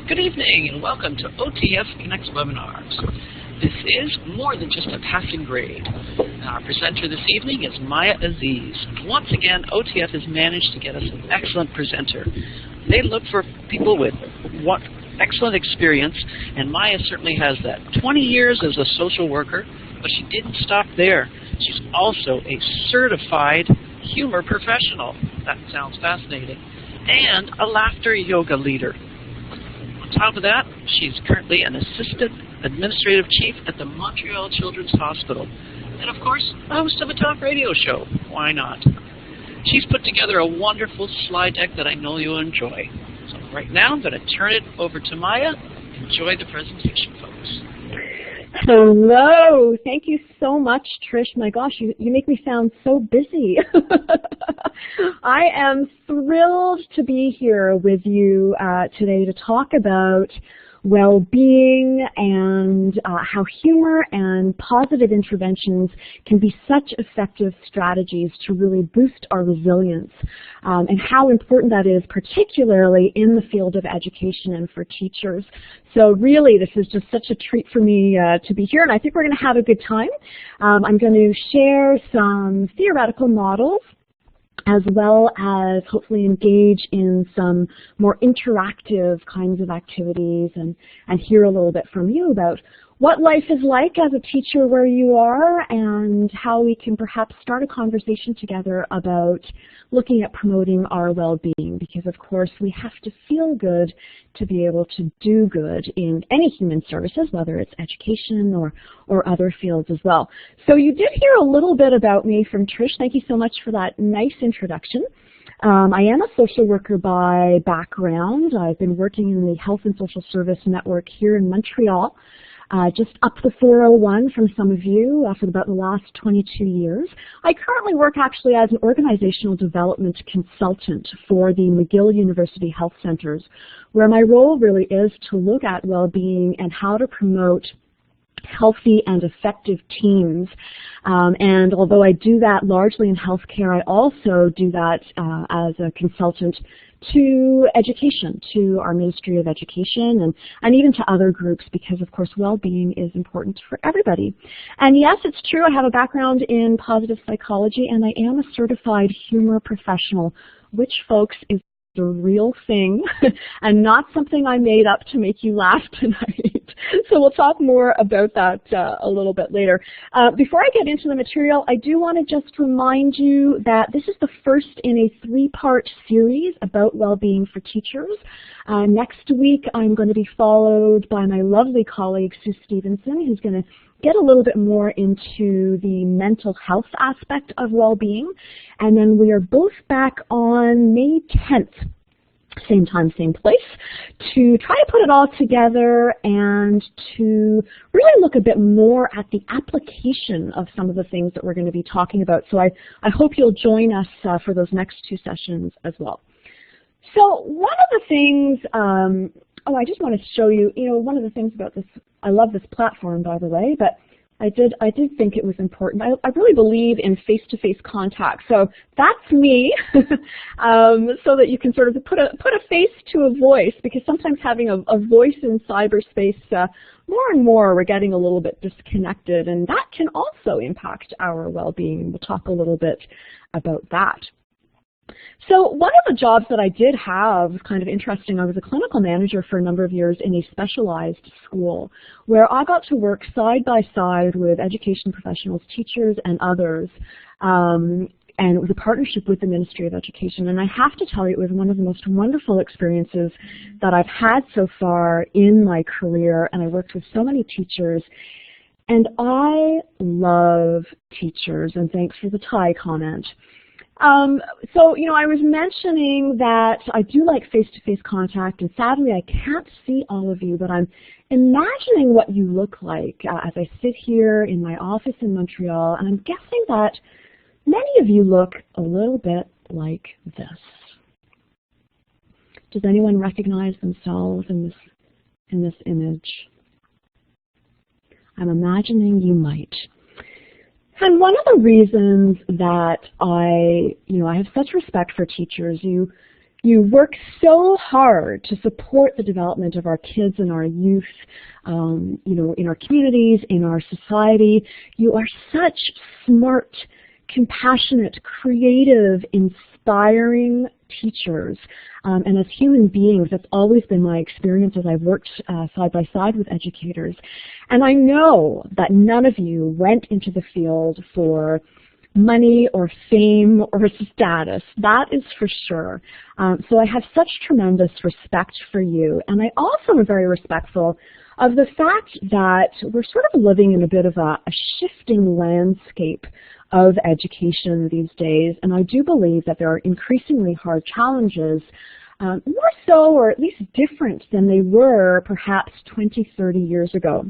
Good evening and welcome to OTF Connect webinars. This is more than just a passing grade. Our presenter this evening is Maya Aziz. Once again, OTF has managed to get us an excellent presenter. They look for people with excellent experience, and Maya certainly has that. 20 years as a social worker, but she didn't stop there. She's also a certified humor professional. That sounds fascinating. And a laughter yoga leader. On top of that, she's currently an assistant administrative chief at the Montreal Children's Hospital. And of course, a host of a talk radio show. Why not? She's put together a wonderful slide deck that I know you'll enjoy. So right now, I'm going to turn it over to Maya. Enjoy the presentation, folks. Hello. Thank you so much, Trish. My gosh, you make me sound so busy. I am thrilled to be here with you today to talk about well-being and how humor and positive interventions can be such effective strategies to really boost our resilience, and how important that is, particularly in the field of education and for teachers. So really, this is just such a treat for me to be here, and I think we're going to have a good time. I'm going to share some theoretical models, as well as hopefully engage in some more interactive kinds of activities and hear a little bit from you about what life is like as a teacher where you are and how we can perhaps start a conversation together about looking at promoting our well-being, because of course we have to feel good to be able to do good in any human services, whether it's education or other fields as well. So you did hear a little bit about me from Trish. Thank you so much for that nice introduction. I am a social worker by background. I've been working in the Health and Social Service Network here in Montreal, just up the 401 from some of you for about the last 22 years. I currently work actually as an organizational development consultant for the McGill University Health Centers, where my role really is to look at well-being and how to promote healthy and effective teams. And although I do that largely in healthcare, I also do that as a consultant to education, to our Ministry of Education, and even to other groups, because of course well-being is important for everybody. And yes, it's true, I have a background in positive psychology, and I am a certified humor professional, which, folks, is the real thing and not something I made up to make you laugh tonight. So we'll talk more about that a little bit later. Before I get into the material, I do want to just remind you that this is the first in a 3-part series about well-being for teachers. Next week, I'm going to be followed by my lovely colleague, Sue Stevenson, who's going to get a little bit more into the mental health aspect of well-being. And then we are both back on May 10th. Same time, same place, to try to put it all together and to really look a bit more at the application of some of the things that we're going to be talking about. So I hope you'll join us for those next 2 sessions as well. So one of the things, I just want to show you, one of the things about this, I love this platform, by the way, but I did think it was important. I really believe in face-to-face contact. So that's me, so that you can sort of put a face to a voice, because sometimes having a voice in cyberspace, more and more we're getting a little bit disconnected, and that can also impact our well-being. We'll talk a little bit about that. So one of the jobs that I did have was kind of interesting. I was a clinical manager for a number of years in a specialized school where I got to work side by side with education professionals, teachers, and others. And it was a partnership with the Ministry of Education. And I have to tell you, it was one of the most wonderful experiences that I've had so far in my career. And I worked with so many teachers. And I love teachers. And thanks for the tie comment. So, I was mentioning that I do like face-to-face contact, and sadly I can't see all of you, but I'm imagining what you look like as I sit here in my office in Montreal, and I'm guessing that many of you look a little bit like this. Does anyone recognize themselves in this image? I'm imagining you might. And one of the reasons that I have such respect for teachers, you You work so hard to support the development of our kids and our youth, in our communities, in our society. You are such smart, compassionate, creative, inspiring teachers. And as human beings, that's always been my experience as I've worked side by side with educators. And I know that none of you went into the field for money or fame or status. That is for sure. So I have such tremendous respect for you. And I also am very respectful of the fact that we're sort of living in a bit of a shifting landscape of education these days. And I do believe that there are increasingly hard challenges, more so or at least different than they were perhaps 20, 30 years ago.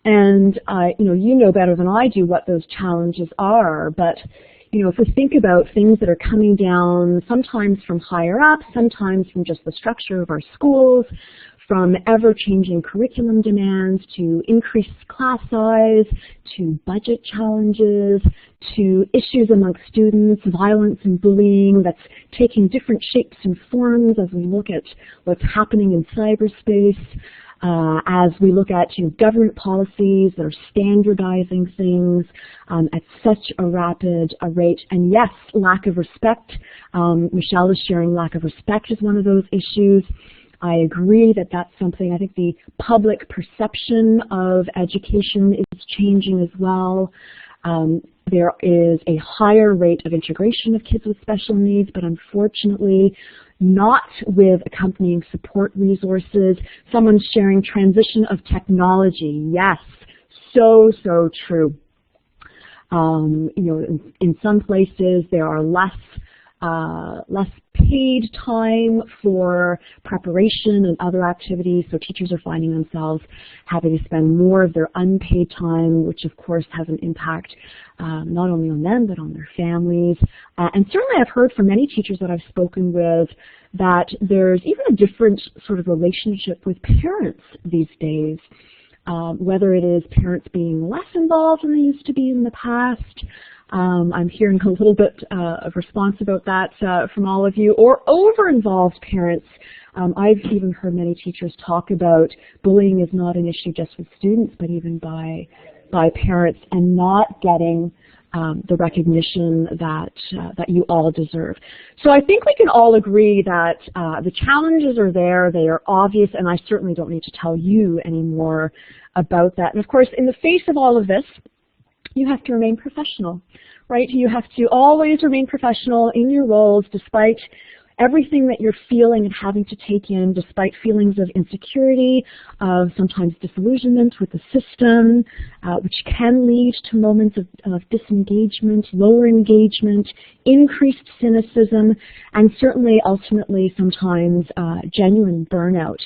And you know better than I do what those challenges are, but if we think about things that are coming down, sometimes from higher up, sometimes from just the structure of our schools, from ever-changing curriculum demands to increased class size, to budget challenges, to issues amongst students, violence and bullying that's taking different shapes and forms as we look at what's happening in cyberspace. As we look at government policies that are standardizing things at such a rapid rate. And yes, lack of respect. Michelle is sharing lack of respect is one of those issues. I agree that that's something, I think the public perception of education is changing as well. There is a higher rate of integration of kids with special needs, but unfortunately not with accompanying support resources. Someone's sharing transition of technology. Yes, so true. In some places there are less paid time for preparation and other activities, so teachers are finding themselves having to spend more of their unpaid time, which of course has an impact not only on them but on their families. And certainly I've heard from many teachers that I've spoken with that there's even a different sort of relationship with parents these days. Whether it is parents being less involved than they used to be in the past. I'm hearing a little bit of response about that from all of you, or over-involved parents. I've even heard many teachers talk about bullying is not an issue just with students, but even by parents, and not getting the recognition that you all deserve. So I think we can all agree that the challenges are there, they are obvious, and I certainly don't need to tell you any more about that. And of course, in the face of all of this, you have to remain professional, right? You have to always remain professional in your roles despite everything that you're feeling and having to take in, despite feelings of insecurity, of sometimes disillusionment with the system, which can lead to moments of disengagement, lower engagement, increased cynicism, and certainly ultimately sometimes genuine burnout.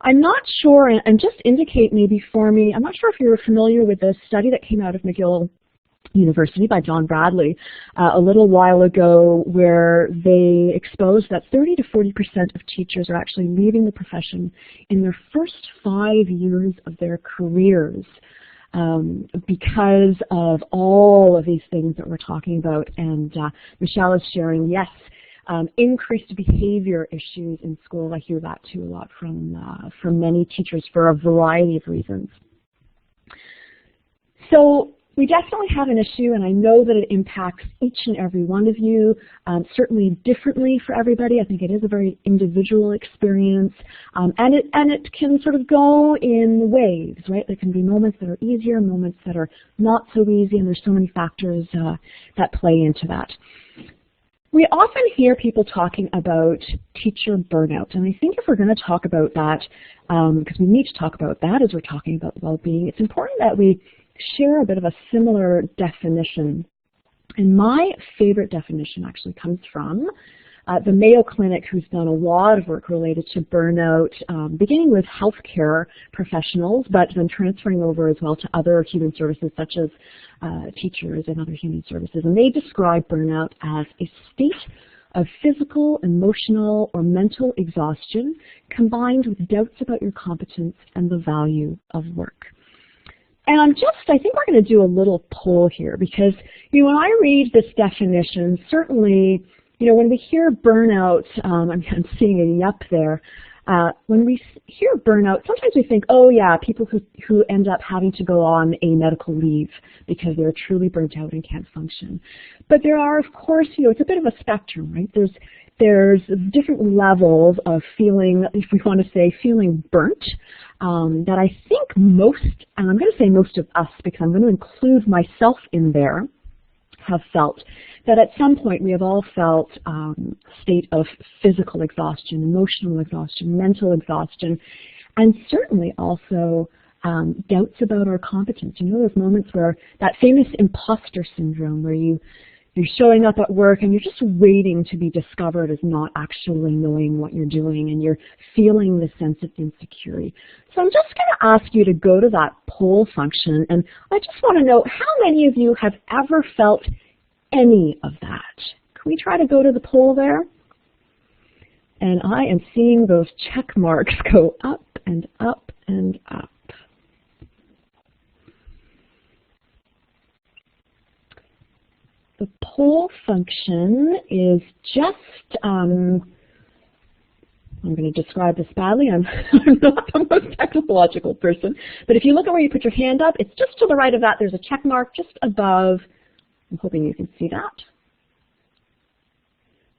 I'm not sure, and just indicate maybe for me, I'm not sure if you're familiar with this study that came out of McGill University by John Bradley a little while ago, where they exposed that 30 to 40% of teachers are actually leaving the profession in their first 5 years of their careers because of all of these things that we're talking about. And Michelle is sharing, yes, increased behavior issues in school. I hear that too a lot from many teachers for a variety of reasons. So we definitely have an issue, and I know that it impacts each and every one of you, certainly differently for everybody. I think it is a very individual experience, and it can sort of go in waves, right? There can be moments that are easier, moments that are not so easy, and there's so many factors that play into that. We often hear people talking about teacher burnout, and I think if we're going to talk about that, because we need to talk about that as we're talking about well-being, it's important that we share a bit of a similar definition. And my favorite definition actually comes from the Mayo Clinic, who's done a lot of work related to burnout, beginning with healthcare professionals, but then transferring over as well to other human services such as teachers and other human services. And they describe burnout as a state of physical, emotional, or mental exhaustion combined with doubts about your competence and the value of work. And I think we're going to do a little poll here because, when I read this definition, certainly You know, when we hear burnout, I'm seeing a yup there. When we hear burnout, sometimes we think, oh yeah, people who end up having to go on a medical leave because they're truly burnt out and can't function. But there are, of course, you know, it's a bit of a spectrum, right? There's different levels of feeling, if we want to say, feeling burnt, that I think most, and I'm going to say most of us because I'm going to include myself in there, have felt that at some point we have all felt a state of physical exhaustion, emotional exhaustion, mental exhaustion, and certainly also doubts about our competence. You know, those moments where that famous imposter syndrome where you're showing up at work and you're just waiting to be discovered as not actually knowing what you're doing, and you're feeling this sense of insecurity. So I'm just going to ask you to go to that poll function, and I just want to know how many of you have ever felt any of that. Can we try to go to the poll there? And I am seeing those check marks go up and up and up. The poll function is just, I'm going to describe this badly, I'm not the most technological person, but if you look at where you put your hand up, it's just to the right of that, there's a check mark just above. I'm hoping you can see that.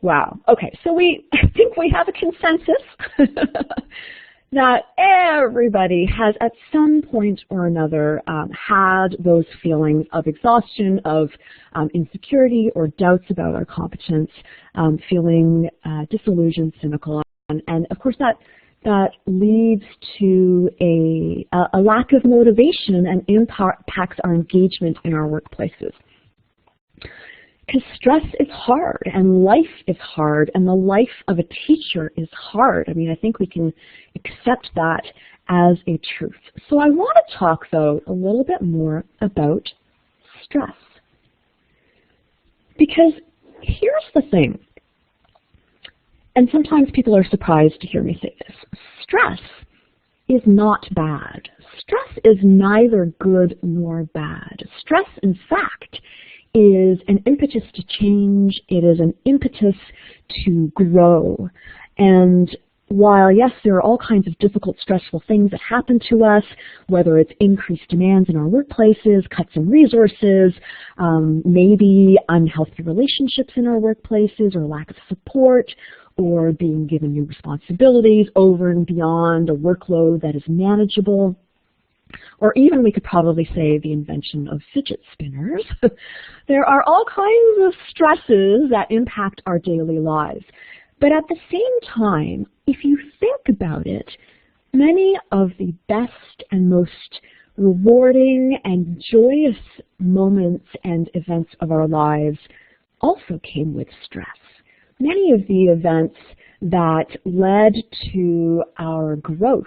Wow, okay, so I think we have a consensus that everybody has at some point or another had those feelings of exhaustion, of insecurity or doubts about our competence, feeling disillusioned, cynical, and of course that leads to a lack of motivation and impacts our engagement in our workplaces. Because stress is hard, and life is hard, and the life of a teacher is hard. I mean, I think we can accept that as a truth. So I want to talk, though, a little bit more about stress. Because here's the thing, and sometimes people are surprised to hear me say this. Stress is not bad. Stress is neither good nor bad. Stress, in fact, is an impetus to change. It is an impetus to grow. And while, yes, there are all kinds of difficult, stressful things that happen to us, whether it's increased demands in our workplaces, cuts in resources, maybe unhealthy relationships in our workplaces, or lack of support, or being given new responsibilities over and beyond a workload that is manageable, or even we could probably say the invention of fidget spinners. There are all kinds of stresses that impact our daily lives. But at the same time, if you think about it, many of the best and most rewarding and joyous moments and events of our lives also came with stress. Many of the events that led to our growth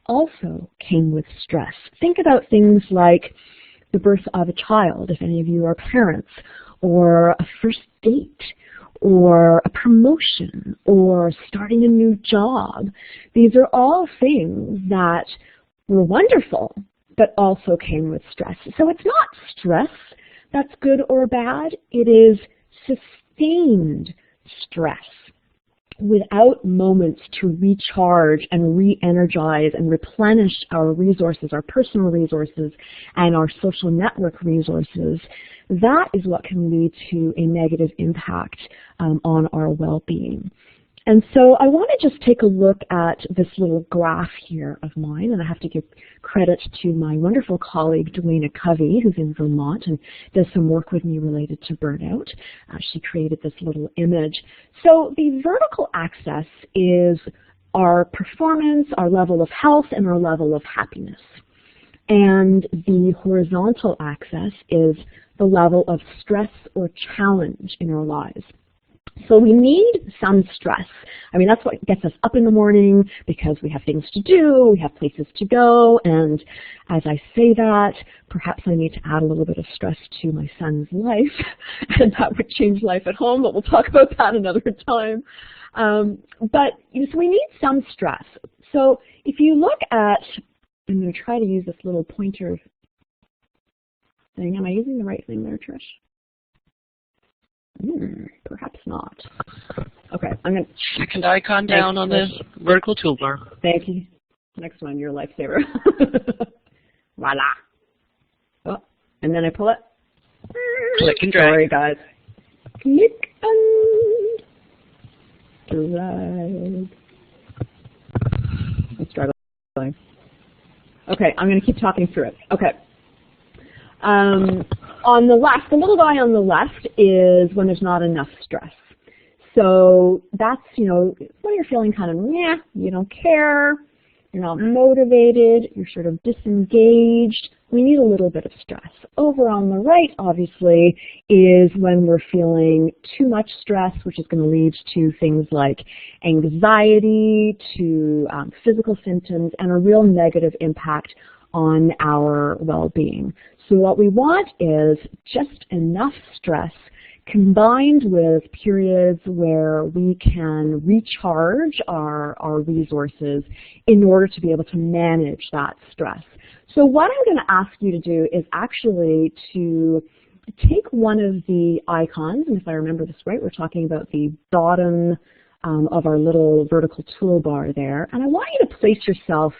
also came with stress. Think about things like the birth of a child, if any of you are parents, or a first date, or a promotion, or starting a new job. These are all things that were wonderful, but also came with stress. So it's not stress that's good or bad. It is sustained stress without moments to recharge and re-energize and replenish our resources, our personal resources, and our social network resources. That is what can lead to a negative impact on our well-being. And so I want to just take a look at this little graph here of mine, and I have to give credit to my wonderful colleague, Delana Covey, who's in Vermont and does some work with me related to burnout. She created this little image. So the vertical axis is our performance, our level of health, and our level of happiness. And the horizontal axis is the level of stress or challenge in our lives. So we need some stress. I mean, that's what gets us up in the morning because we have things to do, we have places to go, and as I say that, perhaps I need to add a little bit of stress to my son's life, and that would change life at home, but we'll talk about that another time. But so we need some stress. So if you look at, I'm going to try to use this little pointer thing. Am I using the right thing there, Trish? Perhaps not. Okay, I'm going to... Second icon down on the vertical toolbar. Thank you. Next one, your lifesaver. Voila. Oh, and then I pull it. Click and drag. Sorry, guys. Click and drag. Let's try that. Okay, I'm going to keep talking through it. Okay. On the left, the little guy on the left is when there's not enough stress. So that's, you know, when you're feeling kind of meh, you don't care, you're not motivated, you're sort of disengaged. We need a little bit of stress. Over on the right, obviously, is when we're feeling too much stress, which is going to lead to things like anxiety, to physical symptoms, and a real negative impact on our well-being. So what we want is just enough stress combined with periods where we can recharge our resources in order to be able to manage that stress. So what I'm going to ask you to do is actually to take one of the icons, and if I remember this right, we're talking about the bottom of our little vertical toolbar there, and I want you to place yourself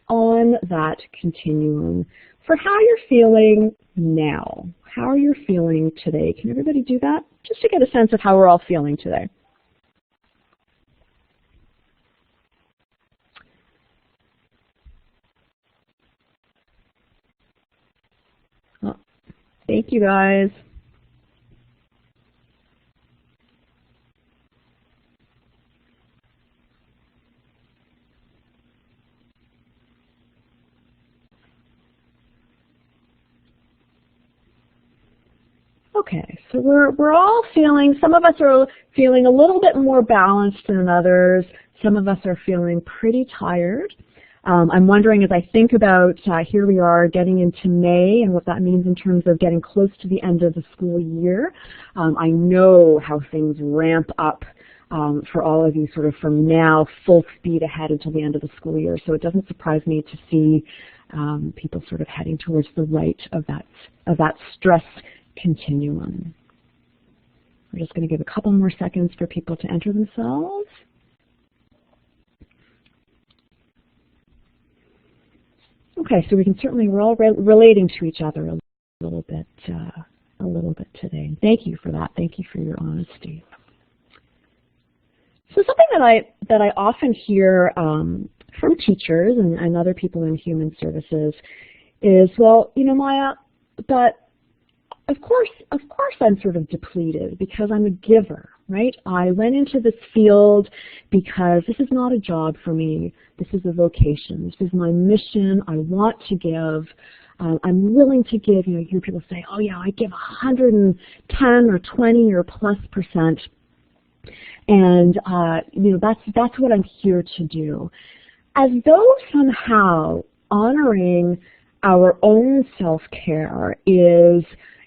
on that continuum for how you're feeling now. How are you feeling today? Can everybody do that? Just to get a sense of how we're all feeling today. Oh, thank you, guys. Okay, so we're all feeling, some of us are feeling a little bit more balanced than others. Some of us are feeling pretty tired. I'm wondering, as I think about, here we are getting into May and what that means in terms of getting close to the end of the school year. I know how things ramp up for all of you sort of from now, full speed ahead until the end of the school year. So it doesn't surprise me to see people sort of heading towards the right of that stress continuum. We're just going to give a couple more seconds for people to enter themselves. Okay, so we can certainly, we're all relating to each other a little bit today. And thank you for that. Thank you for your honesty. So something that I often hear from teachers and other people in human services is, well, you know, Maya, but of course I'm sort of depleted because I'm a giver, right? I went into this field because this is not a job for me. This is a vocation. This is my mission. I want to give. I'm willing to give. You know, you hear people say, oh yeah, I give 110 or 20 or plus %. And you know, that's what I'm here to do. As though somehow honoring our own self-care is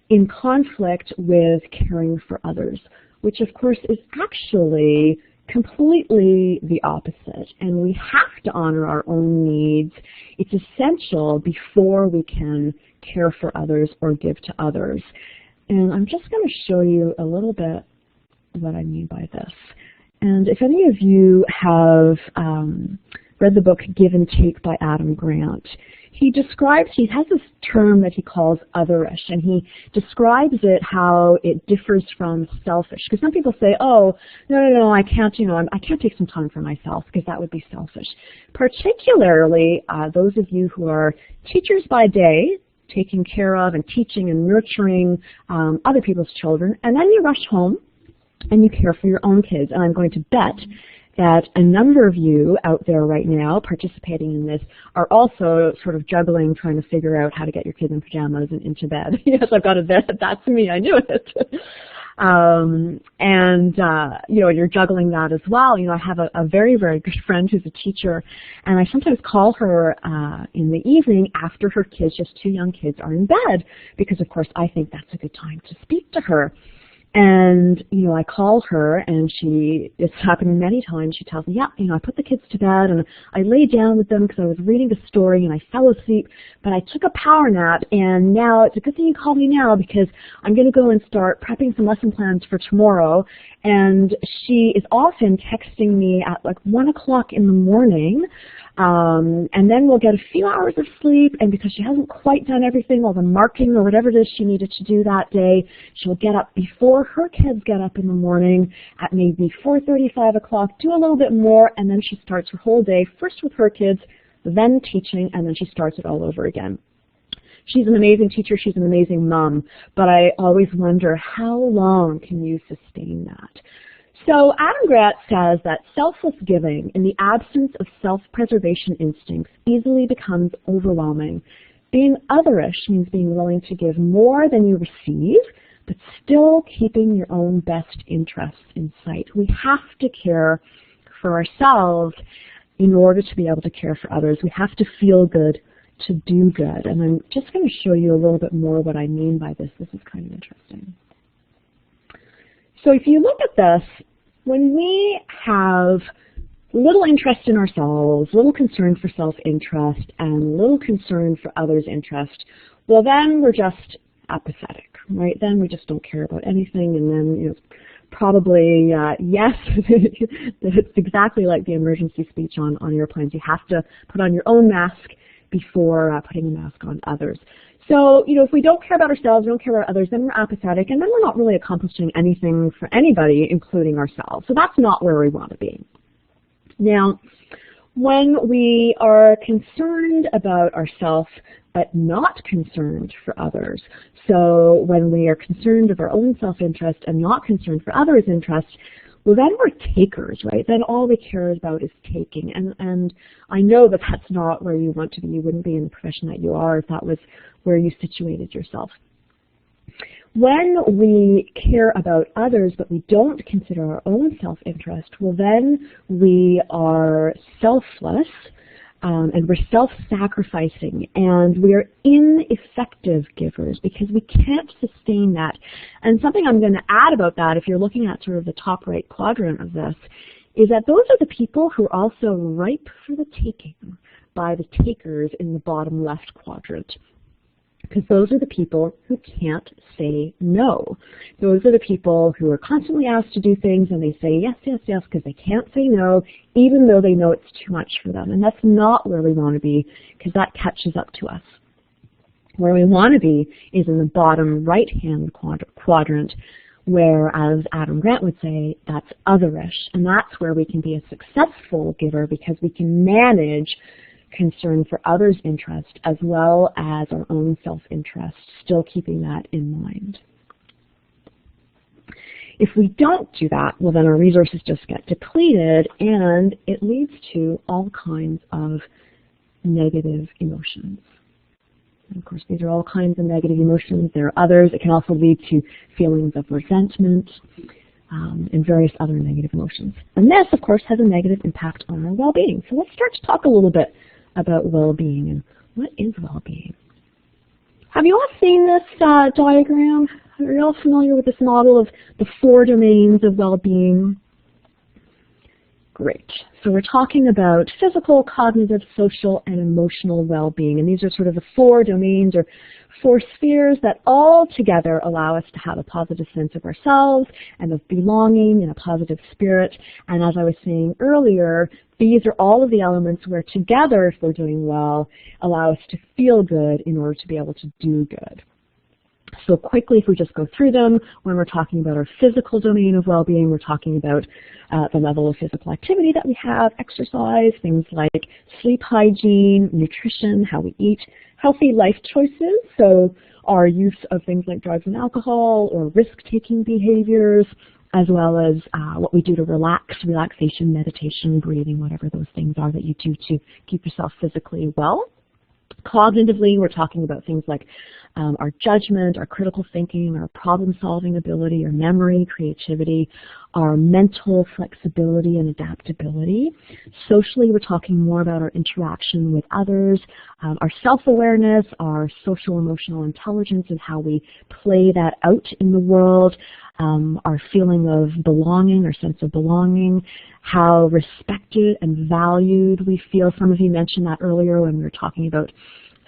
in conflict with caring for others, which of course is actually completely the opposite. And we have to honor our own needs. It's essential before we can care for others or give to others. And I'm just going to show you a little bit what I mean by this. And if any of you have read the book Give and Take by Adam Grant, he has this term that he calls otherish, and he describes it how it differs from selfish. Because some people say, oh, no, I can't, you know, I can't take some time for myself because that would be selfish. Particularly those of you who are teachers by day, taking care of and teaching and nurturing other people's children, and then you rush home and you care for your own kids. And I'm going to bet that a number of you out there right now participating in this are also sort of juggling, trying to figure out how to get your kids in pajamas and into bed. Yes, I've got a bed. That's me. I knew it. You know, you're juggling that as well. You know, I have a very, very good friend who's a teacher, and I sometimes call her in the evening after her kids, just 2 young kids, are in bed, because of course I think that's a good time to speak to her. And, I call her, and it's happening many times, she tells me, yeah, I put the kids to bed, and I lay down with them because I was reading the story, and I fell asleep, but I took a power nap, and now it's a good thing you called me now because I'm going to go and start prepping some lesson plans for tomorrow. And she is often texting me at like 1 o'clock in the morning, and then we'll get a few hours of sleep, and because she hasn't quite done everything, all the marking or whatever it is she needed to do that day, she'll get up before her kids get up in the morning at maybe 4:30, 5 o'clock, do a little bit more, and then she starts her whole day, first with her kids, then teaching, and then she starts it all over again. She's an amazing teacher, she's an amazing mom, but I always wonder, how long can you sustain that? So Adam Grant says that selfless giving in the absence of self-preservation instincts easily becomes overwhelming. Being otherish means being willing to give more than you receive, but still keeping your own best interests in sight. We have to care for ourselves in order to be able to care for others. We have to feel good to do good. And I'm just going to show you a little bit more what I mean by this. This is kind of interesting. So if you look at this, when we have little interest in ourselves, little concern for self-interest, and little concern for others' interest, well then we're just apathetic, right? Then we just don't care about anything, and then probably, yes, it's exactly like the emergency speech on airplanes. You have to put on your own mask before putting a mask on others. So, if we don't care about ourselves, we don't care about others, then we're apathetic, and then we're not really accomplishing anything for anybody, including ourselves. So that's not where we want to be. Now, when we are concerned about ourselves, but not concerned for others, so when we are concerned of our own self-interest and not concerned for others' interests, well, then we're takers, right? Then all we care about is taking. And I know that that's not where you want to be. You wouldn't be in the profession that you are if that was where you situated yourself. When we care about others but we don't consider our own self-interest, well, then we are selfless, and we're self-sacrificing, and we're ineffective givers because we can't sustain that. And something I'm going to add about that, if you're looking at sort of the top right quadrant of this, is that those are the people who are also ripe for the taking by the takers in the bottom left quadrant. Because those are the people who can't say no. Those are the people who are constantly asked to do things and they say yes, yes, yes, because they can't say no, even though they know it's too much for them. And that's not where we want to be, because that catches up to us. Where we want to be is in the bottom right-hand quadrant, where, as Adam Grant would say, that's otherish. And that's where we can be a successful giver, because we can manage concern for others' interest as well as our own self-interest, still keeping that in mind. If we don't do that, well, then our resources just get depleted, and it leads to all kinds of negative emotions. And of course, these are all kinds of negative emotions. There are others. It can also lead to feelings of resentment and various other negative emotions. And this, of course, has a negative impact on our well-being. So let's start to talk a little bit about well-being and what is well-being. Have you all seen this diagram? Are you all familiar with this model of the 4 domains of well-being? Great. So we're talking about physical, cognitive, social, and emotional well-being. And these are sort of the 4 domains or 4 spheres that all together allow us to have a positive sense of ourselves and of belonging and a positive spirit. And as I was saying earlier, these are all of the elements where together, if we're doing well, allow us to feel good in order to be able to do good. So quickly, if we just go through them, when we're talking about our physical domain of well-being, we're talking about the level of physical activity that we have, exercise, things like sleep hygiene, nutrition, how we eat, healthy life choices, so our use of things like drugs and alcohol or risk-taking behaviors, as well as what we do to relax, relaxation, meditation, breathing, whatever those things are that you do to keep yourself physically well. Cognitively, we're talking about things like our judgment, our critical thinking, our problem-solving ability, our memory, creativity, our mental flexibility and adaptability. Socially, we're talking more about our interaction with others, our self-awareness, our social-emotional intelligence, and how we play that out in the world. our feeling of belonging, our sense of belonging, how respected and valued we feel. Some of you mentioned that earlier when we were talking about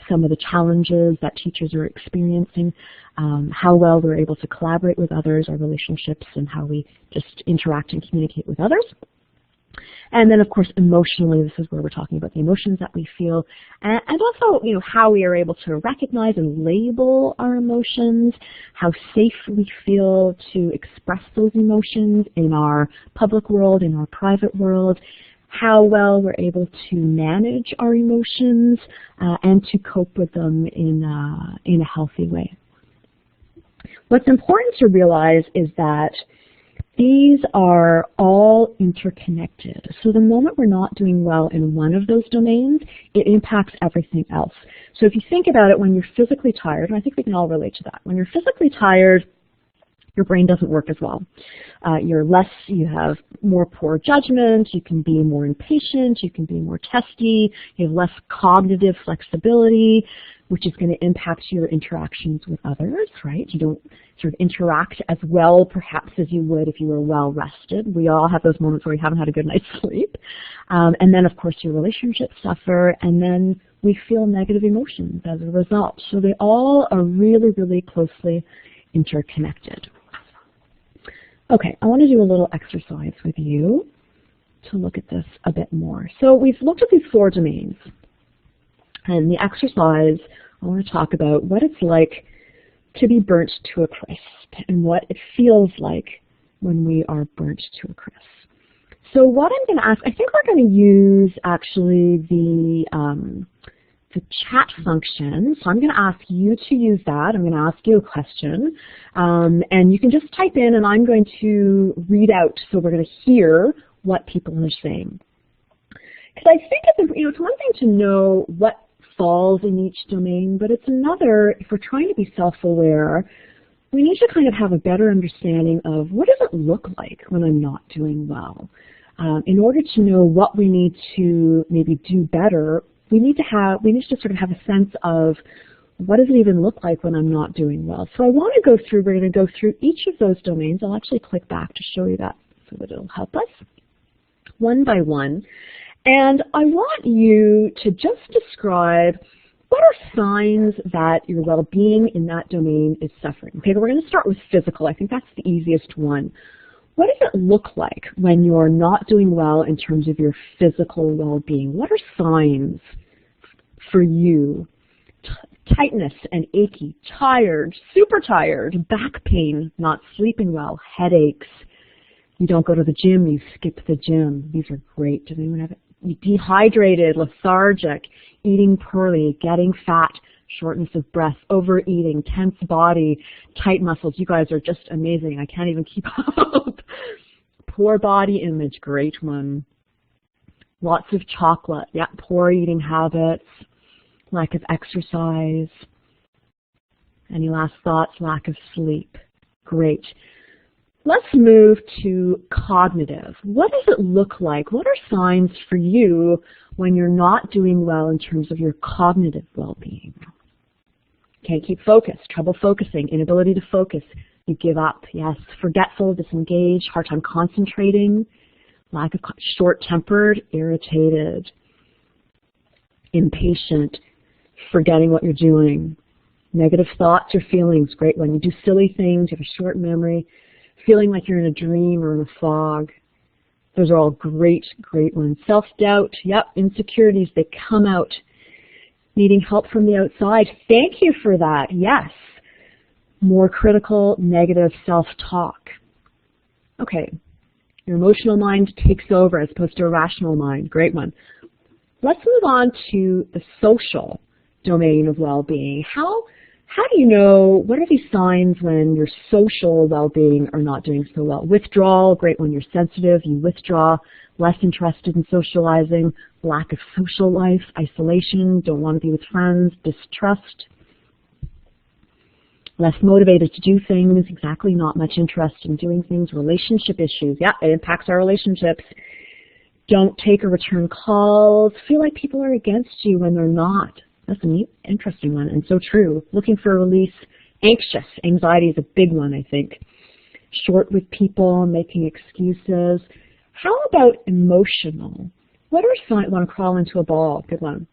some of the challenges that teachers are experiencing, how well we're able to collaborate with others, our relationships, and how we just interact and communicate with others. And then, of course, emotionally, this is where we're talking about the emotions that we feel, and also, how we are able to recognize and label our emotions, how safe we feel to express those emotions in our public world, in our private world, how well we're able to manage our emotions and to cope with them in a healthy way. What's important to realize is that these are all interconnected. So the moment we're not doing well in one of those domains, it impacts everything else. So if you think about it, when you're physically tired, and I think we can all relate to that, when you're physically tired, your brain doesn't work as well. You have more poor judgment, you can be more impatient, you can be more testy, you have less cognitive flexibility, which is going to impact your interactions with others, right? You don't sort of interact as well, perhaps, as you would if you were well rested. We all have those moments where we haven't had a good night's sleep. And then, of course, your relationships suffer, and then we feel negative emotions as a result. So they all are really, really closely interconnected. Okay, I want to do a little exercise with you to look at this a bit more. So we've looked at these 4 domains. And the exercise, I want to talk about what it's like to be burnt to a crisp and what it feels like when we are burnt to a crisp. So what I'm going to ask, I think we're going to use actually the chat function. So I'm going to ask you to use that. I'm going to ask you a question. And you can just type in and I'm going to read out, so we're going to hear what people are saying. Because I think it's one thing to know what falls in each domain, but it's another, if we're trying to be self-aware, we need to kind of have a better understanding of what does it look like when I'm not doing well. In order to know what we need to maybe do better, we need to sort of have a sense of what does it even look like when I'm not doing well. So I want to go through, we're going to go through each of those domains. I'll actually click back to show you that so that it'll help us one by one. And I want you to just describe what are signs that your well-being in that domain is suffering. Okay, we're going to start with physical. I think that's the easiest one. What does it look like when you're not doing well in terms of your physical well-being? What are signs for you? Tightness and achy, tired, super tired, back pain, not sleeping well, headaches. You don't go to the gym, you skip the gym. These are great. Does anyone have it? Dehydrated, lethargic, eating poorly, getting fat, shortness of breath, overeating, tense body, tight muscles. You guys are just amazing. I can't even keep up. Poor body image, great one. Lots of chocolate, yeah, poor eating habits, lack of exercise. Any last thoughts? Lack of sleep, great. Let's move to cognitive. What does it look like? What are signs for you when you're not doing well in terms of your cognitive well-being? Can't keep focused, trouble focusing, inability to focus, you give up, yes. Forgetful, disengaged, hard time concentrating, lack of short-tempered, irritated, impatient, forgetting what you're doing, negative thoughts or feelings, great one. You do silly things, you have a short memory, feeling like you're in a dream or in a fog. Those are all great, great ones. Self-doubt, yep, insecurities, they come out. Needing help from the outside, thank you for that, yes. More critical, negative self-talk. Okay, your emotional mind takes over as opposed to a rational mind, great one. Let's move on to the social domain of well-being. How do you know, what are these signs when your social well-being are not doing so well? Withdrawal, great when you're sensitive, you withdraw, less interested in socializing, lack of social life, isolation, don't want to be with friends, distrust, less motivated to do things, exactly not much interest in doing things, relationship issues, yeah, it impacts our relationships. Don't take or return calls, feel like people are against you when they're not. That's a neat, interesting one, and so true. Looking for a release, anxious. Anxiety is a big one, I think. short with people, making excuses. How about emotional? What are signs? Want to crawl into a ball? Good one.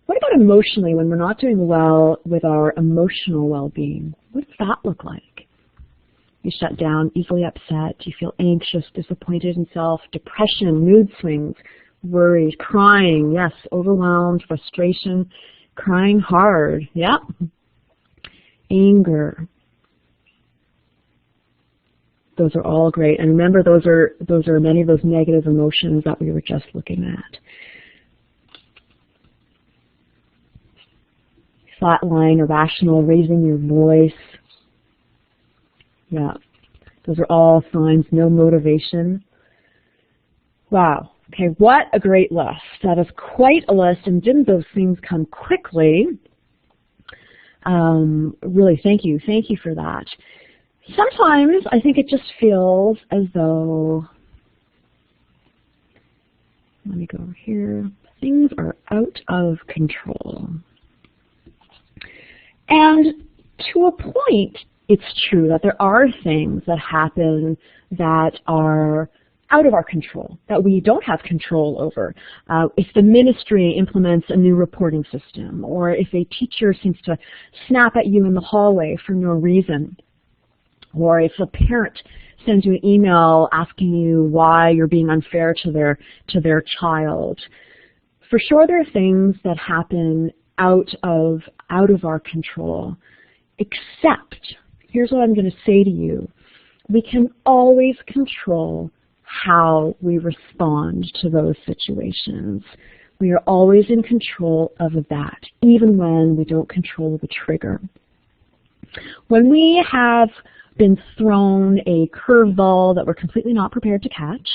What about emotionally when we're not doing well with our emotional well-being? What does that look like? You shut down, easily upset, you feel anxious, disappointed in self, depression, mood swings, worried, crying, yes, overwhelmed, frustration, crying hard, yep, anger. Those are all great. And remember, those are many of those negative emotions that we were just looking at. Flatline, irrational, raising your voice. Yeah, those are all signs, no motivation. Wow. Okay, what a great list. That is quite a list, and didn't those things come quickly? Really, thank you for that. Sometimes I think it just feels as though, let me go over here, things are out of control. And to a point, it's true that there are things that happen that are out of our control, that we don't have control over. If the ministry implements a new reporting system, or if a teacher seems to snap at you in the hallway for no reason, or if a parent sends you an email asking you why you're being unfair to their child. For sure, there are things that happen out of our control, except, here's what I'm going to say to you, we can always control how we respond to those situations. We are always in control of that, even when we don't control the trigger. When we have been thrown a curveball that we're completely not prepared to catch,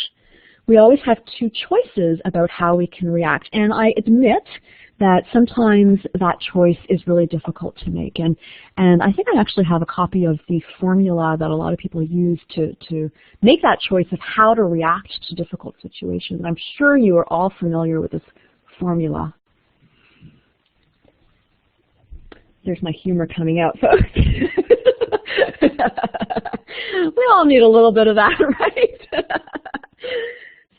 we always have two choices about how we can react. And I admit that sometimes that choice is really difficult to make. And I think I actually have a copy of the formula that a lot of people use to make that choice of how to react to difficult situations. I'm sure you are all familiar with this formula. There's my humor coming out, folks. We all need a little bit of that, right?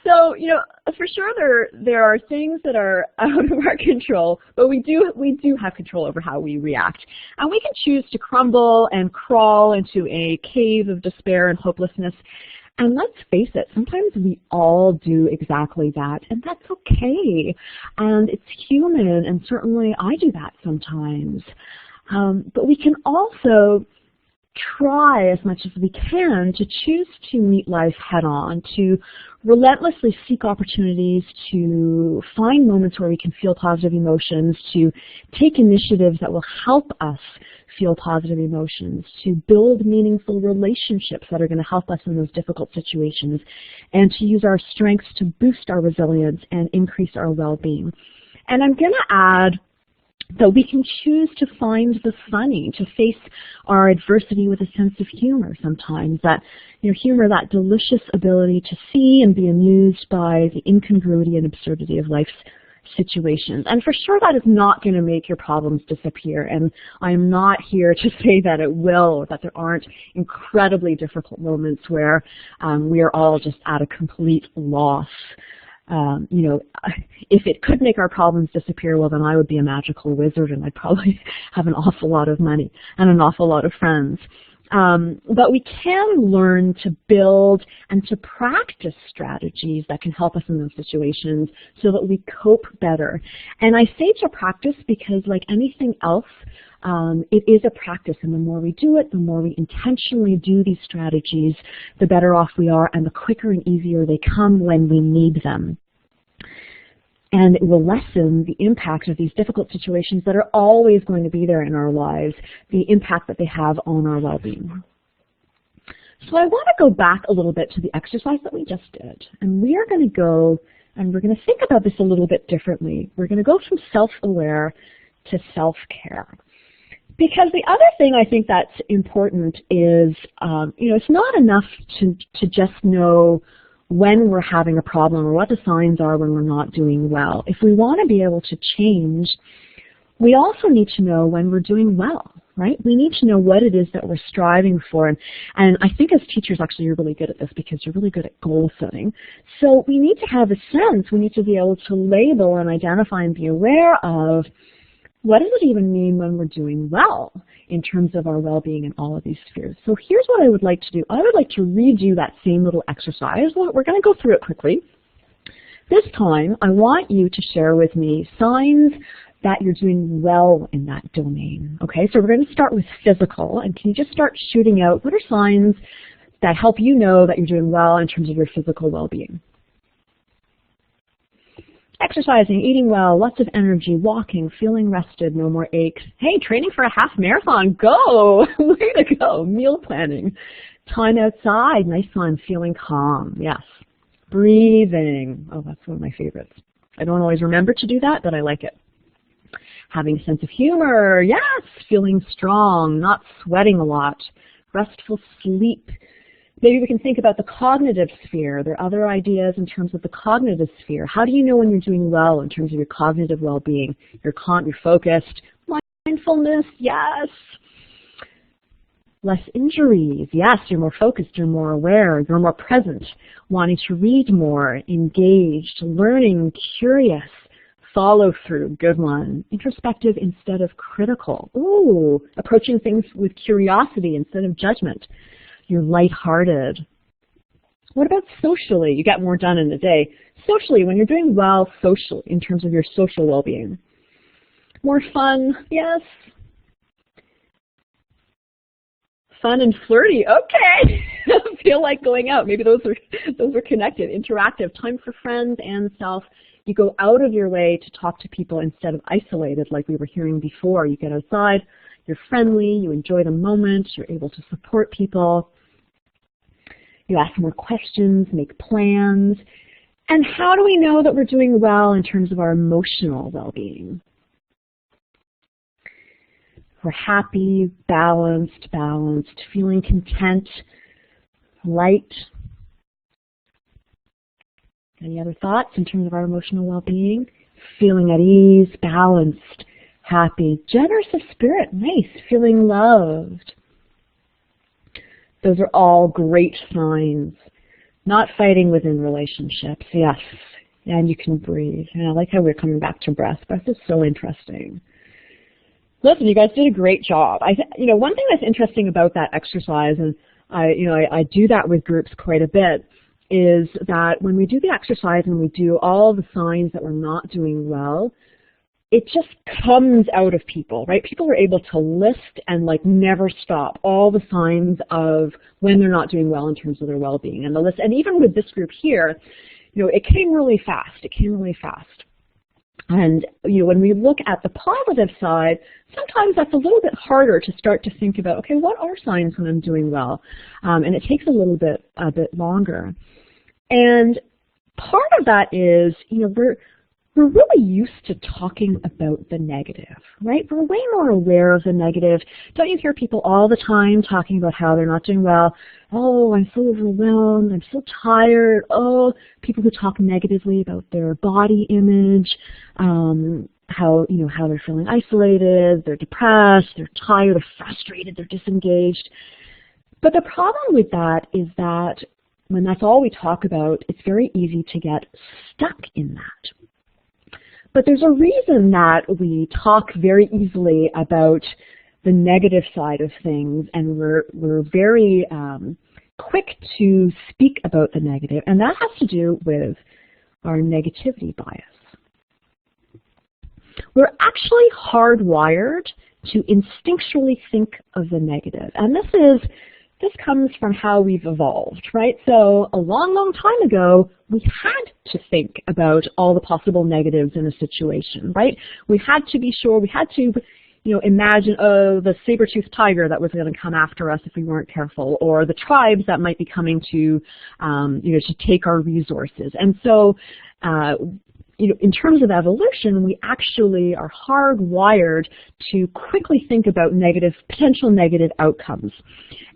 So, you know, for sure there are things that are out of our control, but we do have control over how we react. And we can choose to crumble and crawl into a cave of despair and hopelessness. And let's face it, sometimes we all do exactly that, and that's okay. And it's human, and certainly I do that sometimes. But we can also try as much as we can to choose to meet life head-on, to relentlessly seek opportunities, to find moments where we can feel positive emotions, to take initiatives that will help us feel positive emotions, to build meaningful relationships that are going to help us in those difficult situations, and to use our strengths to boost our resilience and increase our well-being. And I'm going to add that we can choose to find the funny, to face our adversity with a sense of humor sometimes. That, you know, humor, that delicious ability to see and be amused by the incongruity and absurdity of life's situations. And for sure that is not going to make your problems disappear. And I'm not here to say that it will, or that there aren't incredibly difficult moments where we are all just at a complete loss. You know, if it could make our problems disappear, well, then I would be a magical wizard and I'd probably have an awful lot of money and an awful lot of friends. But we can learn to build and to practice strategies that can help us in those situations so that we cope better. And I say to practice because, like anything else, it is a practice, and the more we do it, the more we intentionally do these strategies, the better off we are, and the quicker and easier they come when we need them. And it will lessen the impact of these difficult situations that are always going to be there in our lives, the impact that they have on our well-being. So I want to go back a little bit to the exercise that we just did. And we are going to go, and we're going to think about this a little bit differently. We're going to go from self-aware to self-care. Because the other thing I think that's important is, you know, it's not enough to just know when we're having a problem or what the signs are when we're not doing well. If we want to be able to change, we also need to know when we're doing well, right? We need to know what it is that we're striving for. And I think as teachers, actually, you're really good at this because you're really good at goal setting. So we need to have a sense, we need to be able to label and identify and be aware of what does it even mean when we're doing well in terms of our well-being in all of these spheres. So here's what I would like to do. I would like to redo that same little exercise. We're going to go through it quickly. This time, I want you to share with me signs that you're doing well in that domain. Okay, so we're going to start with physical, and can you just start shooting out what are signs that help you know that you're doing well in terms of your physical well-being? Exercising, eating well, lots of energy, walking, feeling rested, no more aches. Hey, training for a half marathon, go! Way to go. Meal planning, time outside, nice one, feeling calm, yes. Breathing, oh, that's one of my favorites. I don't always remember to do that, but I like it. Having a sense of humor, yes, feeling strong, not sweating a lot, restful sleep. Maybe we can think about the cognitive sphere. There are other ideas in terms of the cognitive sphere. How do you know when you're doing well in terms of your cognitive well-being? You're focused. Mindfulness, yes. Less injuries, yes. You're more focused, you're more aware, you're more present. Wanting to read more, engaged, learning, curious. Follow through, good one. Introspective instead of critical. Ooh, approaching things with curiosity instead of judgment. You're lighthearted. What about socially? You get more done in a day. Socially, when you're doing well socially, in terms of your social well-being. More fun, yes. Fun and flirty, okay. Feel like going out. Maybe those are connected. Interactive, time for friends and self. You go out of your way to talk to people instead of isolated like we were hearing before. You get outside, you're friendly, you enjoy the moment, you're able to support people. You ask more questions, make plans. And how do we know that we're doing well in terms of our emotional well-being? We're happy, balanced, feeling content, light. Any other thoughts in terms of our emotional well-being? Feeling at ease, balanced, happy, generous of spirit, nice, feeling loved. Those are all great signs. Not fighting within relationships, yes. And you can breathe. And I like how we're coming back to breath. Breath is so interesting. Listen, you guys did a great job. One thing that's interesting about that exercise, and I do that with groups quite a bit, is that when we do the exercise and we do all the signs that we're not doing well, it just comes out of people, right? People are able to list and never stop all the signs of when they're not doing well in terms of their well-being. And the list, and even with this group here, it came really fast. And when we look at the positive side, sometimes that's a little bit harder to start to think about, okay, what are signs when I'm doing well? And it takes a bit longer. And part of that is, we're really used to talking about the negative, right? We're way more aware of the negative. Don't you hear people all the time talking about how they're not doing well? Oh, I'm so overwhelmed. I'm so tired. Oh, people who talk negatively about their body image, how they're feeling isolated, they're depressed, they're tired, they're frustrated, they're disengaged. But the problem with that is that when that's all we talk about, it's very easy to get stuck in that. But there's a reason that we talk very easily about the negative side of things, and we're very quick to speak about the negative, and that has to do with our negativity bias. We're actually hardwired to instinctually think of the negative, and this comes from how we've evolved, right? So a long, long time ago, we had to think about all the possible negatives in a situation, right? We had to be sure, we had to, imagine, the saber-toothed tiger that was going to come after us if we weren't careful, or the tribes that might be coming to, to take our resources. And so, in terms of evolution, we actually are hardwired to quickly think about potential negative outcomes.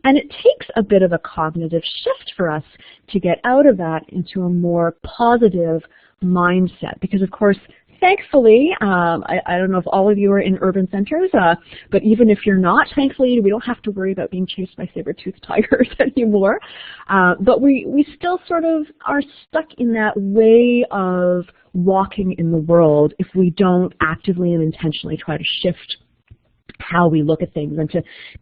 And it takes a bit of a cognitive shift for us to get out of that into a more positive mindset. Because, of course, thankfully, I don't know if all of you are in urban centers, but even if you're not, thankfully, we don't have to worry about being chased by saber-toothed tigers anymore. But we still sort of are stuck in that way of walking in the world if we don't actively and intentionally try to shift how we look at things, and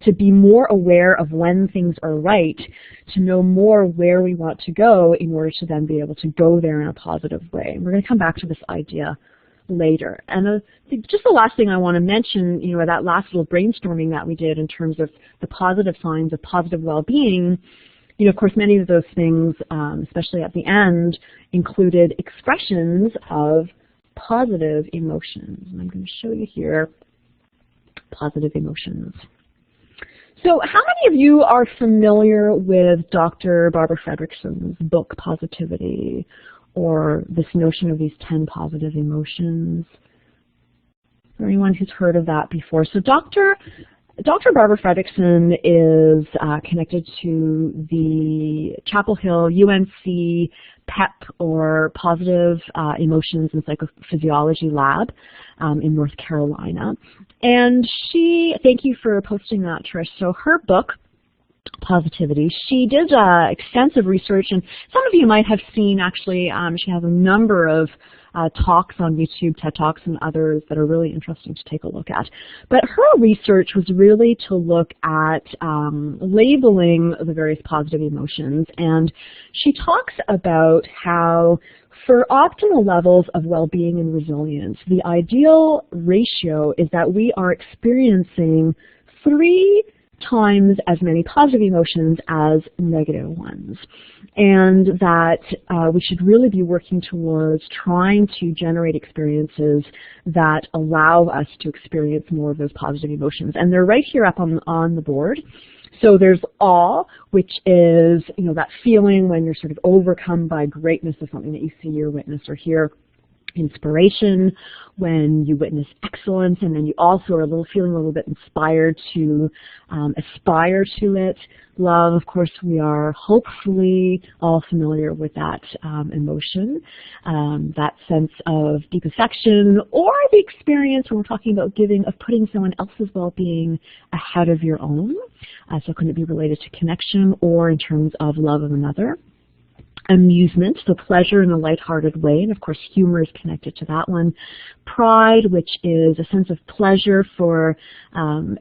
to be more aware of when things are right, to know more where we want to go in order to then be able to go there in a positive way. And we're going to come back to this idea later. And just the last thing I want to mention, that last little brainstorming that we did in terms of the positive signs of positive well-being, of course, many of those things, especially at the end, included expressions of positive emotions. And I'm going to show you here positive emotions. So how many of you are familiar with Dr. Barbara Fredrickson's book, Positivity, or this notion of these 10 positive emotions? Is there anyone who's heard of that before? So Dr. Barbara Fredrickson is connected to the Chapel Hill UNC PEP, or Positive Emotions and Psychophysiology Lab in North Carolina. And thank you for posting that, Trish. So her book, Positivity, she did extensive research, and some of you might have seen, actually, she has a number of talks on YouTube, TED Talks and others that are really interesting to take a look at. But her research was really to look at labeling the various positive emotions, and she talks about how for optimal levels of well-being and resilience, the ideal ratio is that we are experiencing 3 times as many positive emotions as negative ones, and that we should really be working towards trying to generate experiences that allow us to experience more of those positive emotions. And they're right here up on the board. So there's awe, which is that feeling when you're sort of overcome by greatness of something that you see or witness or hear. Inspiration, when you witness excellence, and then you also are feeling a little bit inspired to aspire to it. Love, of course, we are hopefully all familiar with that emotion, that sense of deep affection, or the experience when we're talking about giving, of putting someone else's well-being ahead of your own. So can it be related to connection or in terms of love of another? Amusement, so pleasure in a lighthearted way, and of course humor is connected to that one. Pride, which is a sense of pleasure for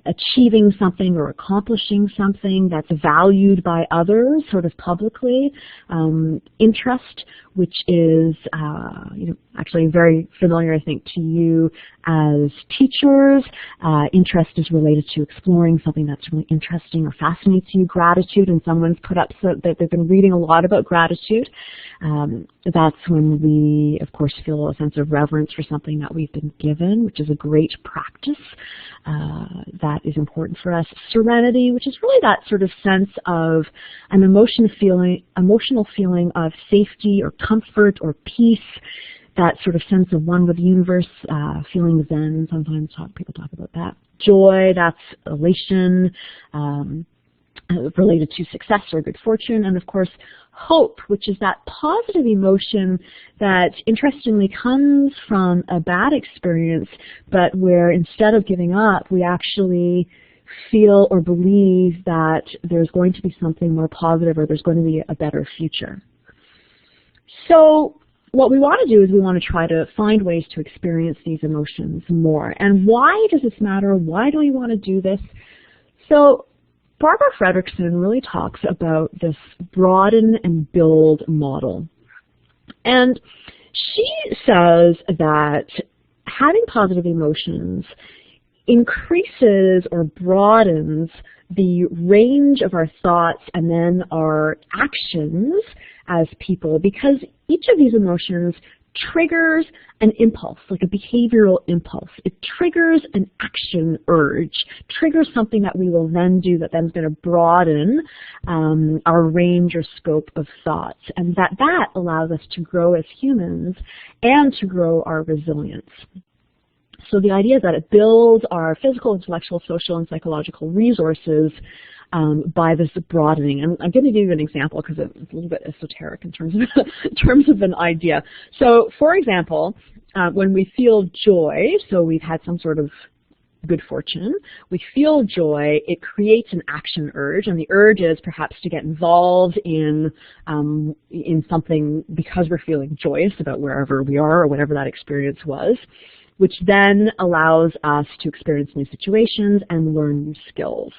achieving something or accomplishing something that's valued by others, sort of publicly. Interest, which is actually very familiar, I think, to you as teachers. Interest is related to exploring something that's really interesting or fascinates you. Gratitude, and someone's put up so that they've been reading a lot about gratitude. That's when we, of course, feel a sense of reverence for something that we've been given, which is a great practice that is important for us. Serenity, which is really that sort of sense of an emotional feeling of safety or comfort or peace, that sort of sense of one with the universe, feeling zen. Sometimes people talk about that. Joy, that's elation, related to success or good fortune. And of course, hope, which is that positive emotion that interestingly comes from a bad experience, but where instead of giving up, we actually feel or believe that there's going to be something more positive, or there's going to be a better future. So what we want to do is we want to try to find ways to experience these emotions more. And why does this matter? Why do we want to do this? So Barbara Fredrickson really talks about this broaden and build model. And she says that having positive emotions increases or broadens the range of our thoughts and then our actions as people, because each of these emotions triggers an impulse, like a behavioral impulse. It triggers an action urge, triggers something that we will then do that then is going to broaden our range or scope of thoughts. And that allows us to grow as humans and to grow our resilience. So the idea is that it builds our physical, intellectual, social, and psychological resources by this broadening. And I'm going to give you an example because it's a little bit esoteric in terms of an idea. So, for example, when we feel joy, so we've had some sort of good fortune, we feel joy, it creates an action urge, and the urge is perhaps to get involved in something because we're feeling joyous about wherever we are or whatever that experience was, which then allows us to experience new situations and learn new skills.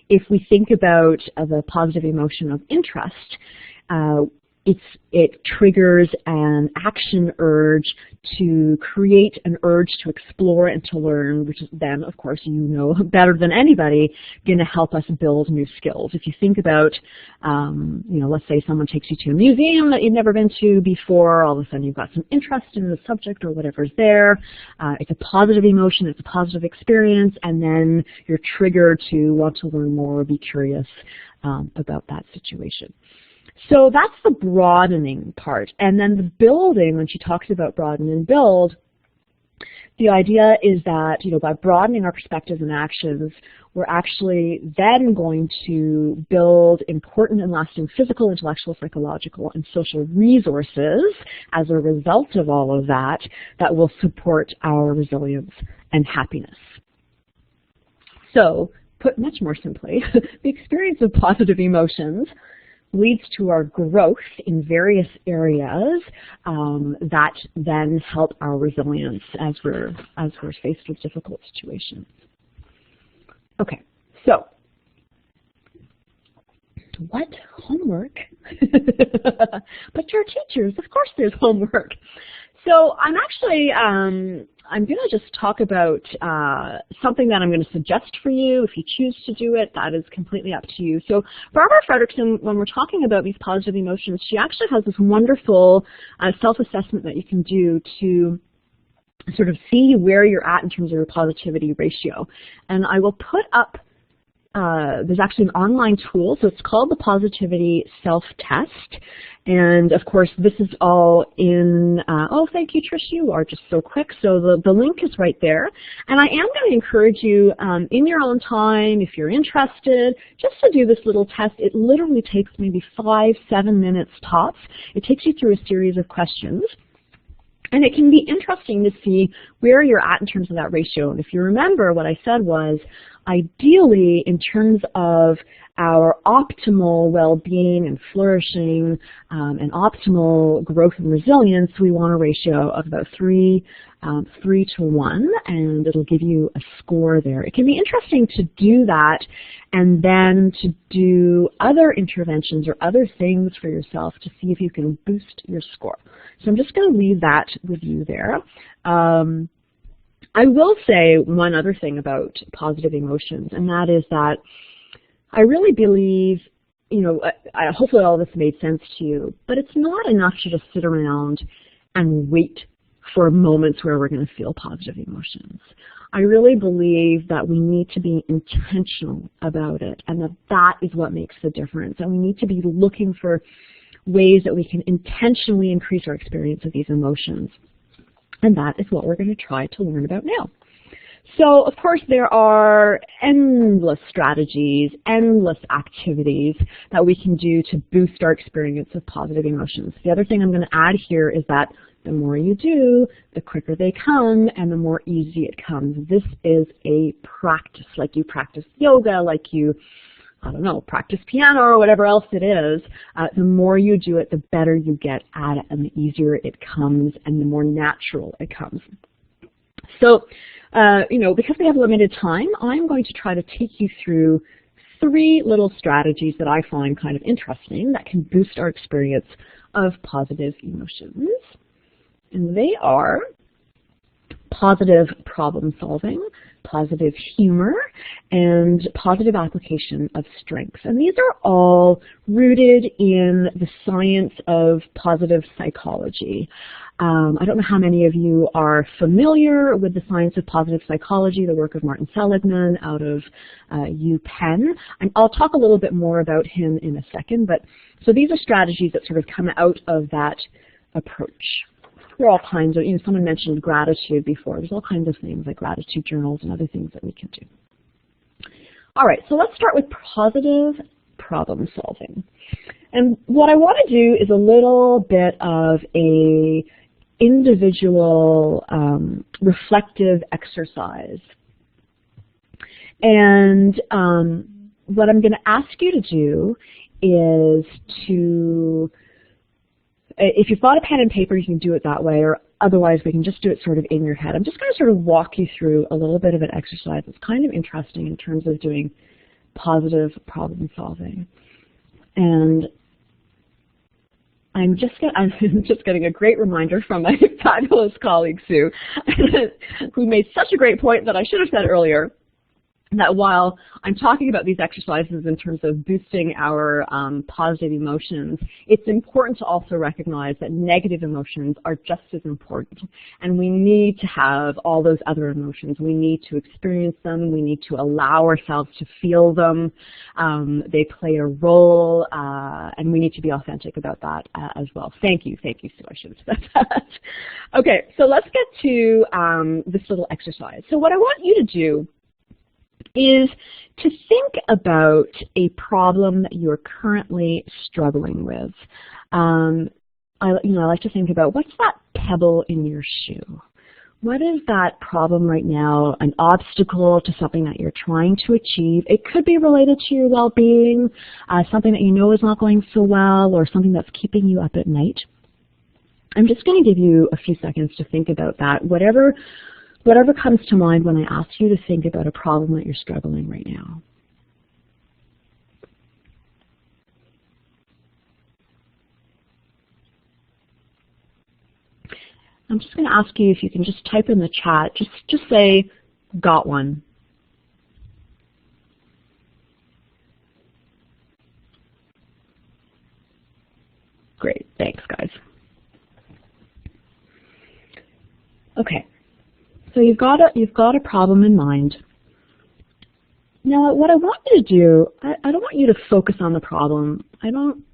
If we think about the positive emotion of interest, it triggers an action urge to create an urge to explore and to learn, which is then, of course, you know better than anybody, going to help us build new skills. If you think about, let's say someone takes you to a museum that you've never been to before, all of a sudden you've got some interest in the subject or whatever's there. It's a positive emotion, it's a positive experience, and then you're triggered to want to learn more or be curious about that situation. So that's the broadening part. And then the building, when she talks about broaden and build, the idea is that, by broadening our perspectives and actions, we're actually then going to build important and lasting physical, intellectual, psychological, and social resources as a result of all of that, that will support our resilience and happiness. So, put much more simply, the experience of positive emotions leads to our growth in various areas that then help our resilience as we're faced with difficult situations. Okay, so what homework? But you're teachers, of course there's homework. So I'm actually, I'm going to just talk about something that I'm going to suggest for you. If you choose to do it, that is completely up to you. So Barbara Fredrickson, when we're talking about these positive emotions, she actually has this wonderful self-assessment that you can do to sort of see where you're at in terms of your positivity ratio. And I will put up, there's actually an online tool, so it's called the Positivity Self-Test. And of course, this is all in, oh, thank you, Trish, you are just so quick. So the link is right there. And I am going to encourage you, in your own time, if you're interested, just to do this little test. It literally takes maybe 5-7 minutes tops. It takes you through a series of questions. And it can be interesting to see where you're at in terms of that ratio. And if you remember, what I said was, ideally, in terms of our optimal well-being and flourishing and optimal growth and resilience, we want a ratio of about 3 to 1, and it'll give you a score there. It can be interesting to do that and then to do other interventions or other things for yourself to see if you can boost your score. So I'm just going to leave that with you there. I will say one other thing about positive emotions, and that is that I really believe, hopefully all this made sense to you, but it's not enough to just sit around and wait for moments where we're going to feel positive emotions. I really believe that we need to be intentional about it, and that is what makes the difference. And we need to be looking for ways that we can intentionally increase our experience of these emotions. And that is what we're going to try to learn about now. So, of course, there are endless strategies, endless activities that we can do to boost our experience of positive emotions. The other thing I'm going to add here is that the more you do, the quicker they come, and the more easy it comes. This is a practice, like you practice yoga, like you, practice piano or whatever else it is. The more you do it, the better you get at it, and the easier it comes, and the more natural it comes. So, because we have limited time, I'm going to try to take you through 3 little strategies that I find kind of interesting that can boost our experience of positive emotions. And they are positive problem solving, positive humor, and positive application of strengths. And these are all rooted in the science of positive psychology. I don't know how many of you are familiar with the science of positive psychology, the work of Martin Seligman out of UPenn. And I'll talk a little bit more about him in a second. But so these are strategies that sort of come out of that approach. There are all kinds of, someone mentioned gratitude before. There's all kinds of things like gratitude journals and other things that we can do. All right, so let's start with positive problem solving. And what I want to do is a little bit of a individual reflective exercise. And what I'm going to ask you to do is to, if you've got a pen and paper, you can do it that way, or otherwise we can just do it sort of in your head. I'm just going to sort of walk you through a little bit of an exercise that's kind of interesting in terms of doing positive problem solving. And I'm just getting a great reminder from my fabulous colleague Sue, who made such a great point that I should have said earlier, that while I'm talking about these exercises in terms of boosting our positive emotions, it's important to also recognize that negative emotions are just as important. And we need to have all those other emotions. We need to experience them. We need to allow ourselves to feel them. They play a role, and we need to be authentic about that as well. Thank you, Sue. I should have said that. Okay, so let's get to this little exercise. So what I want you to do is to think about a problem that you're currently struggling with. I like to think about, what's that pebble in your shoe? What is that problem right now, an obstacle to something that you're trying to achieve? It could be related to your well-being, something that you know is not going so well, or something that's keeping you up at night. I'm just going to give you a few seconds to think about that. Whatever comes to mind when I ask you to think about a problem that you're struggling right now. I'm just going to ask you if you can just type in the chat, just say, got one. Great, thanks guys. Okay. So you've got a problem in mind. Now, what I want you to do, I don't want you to focus on the problem. I don't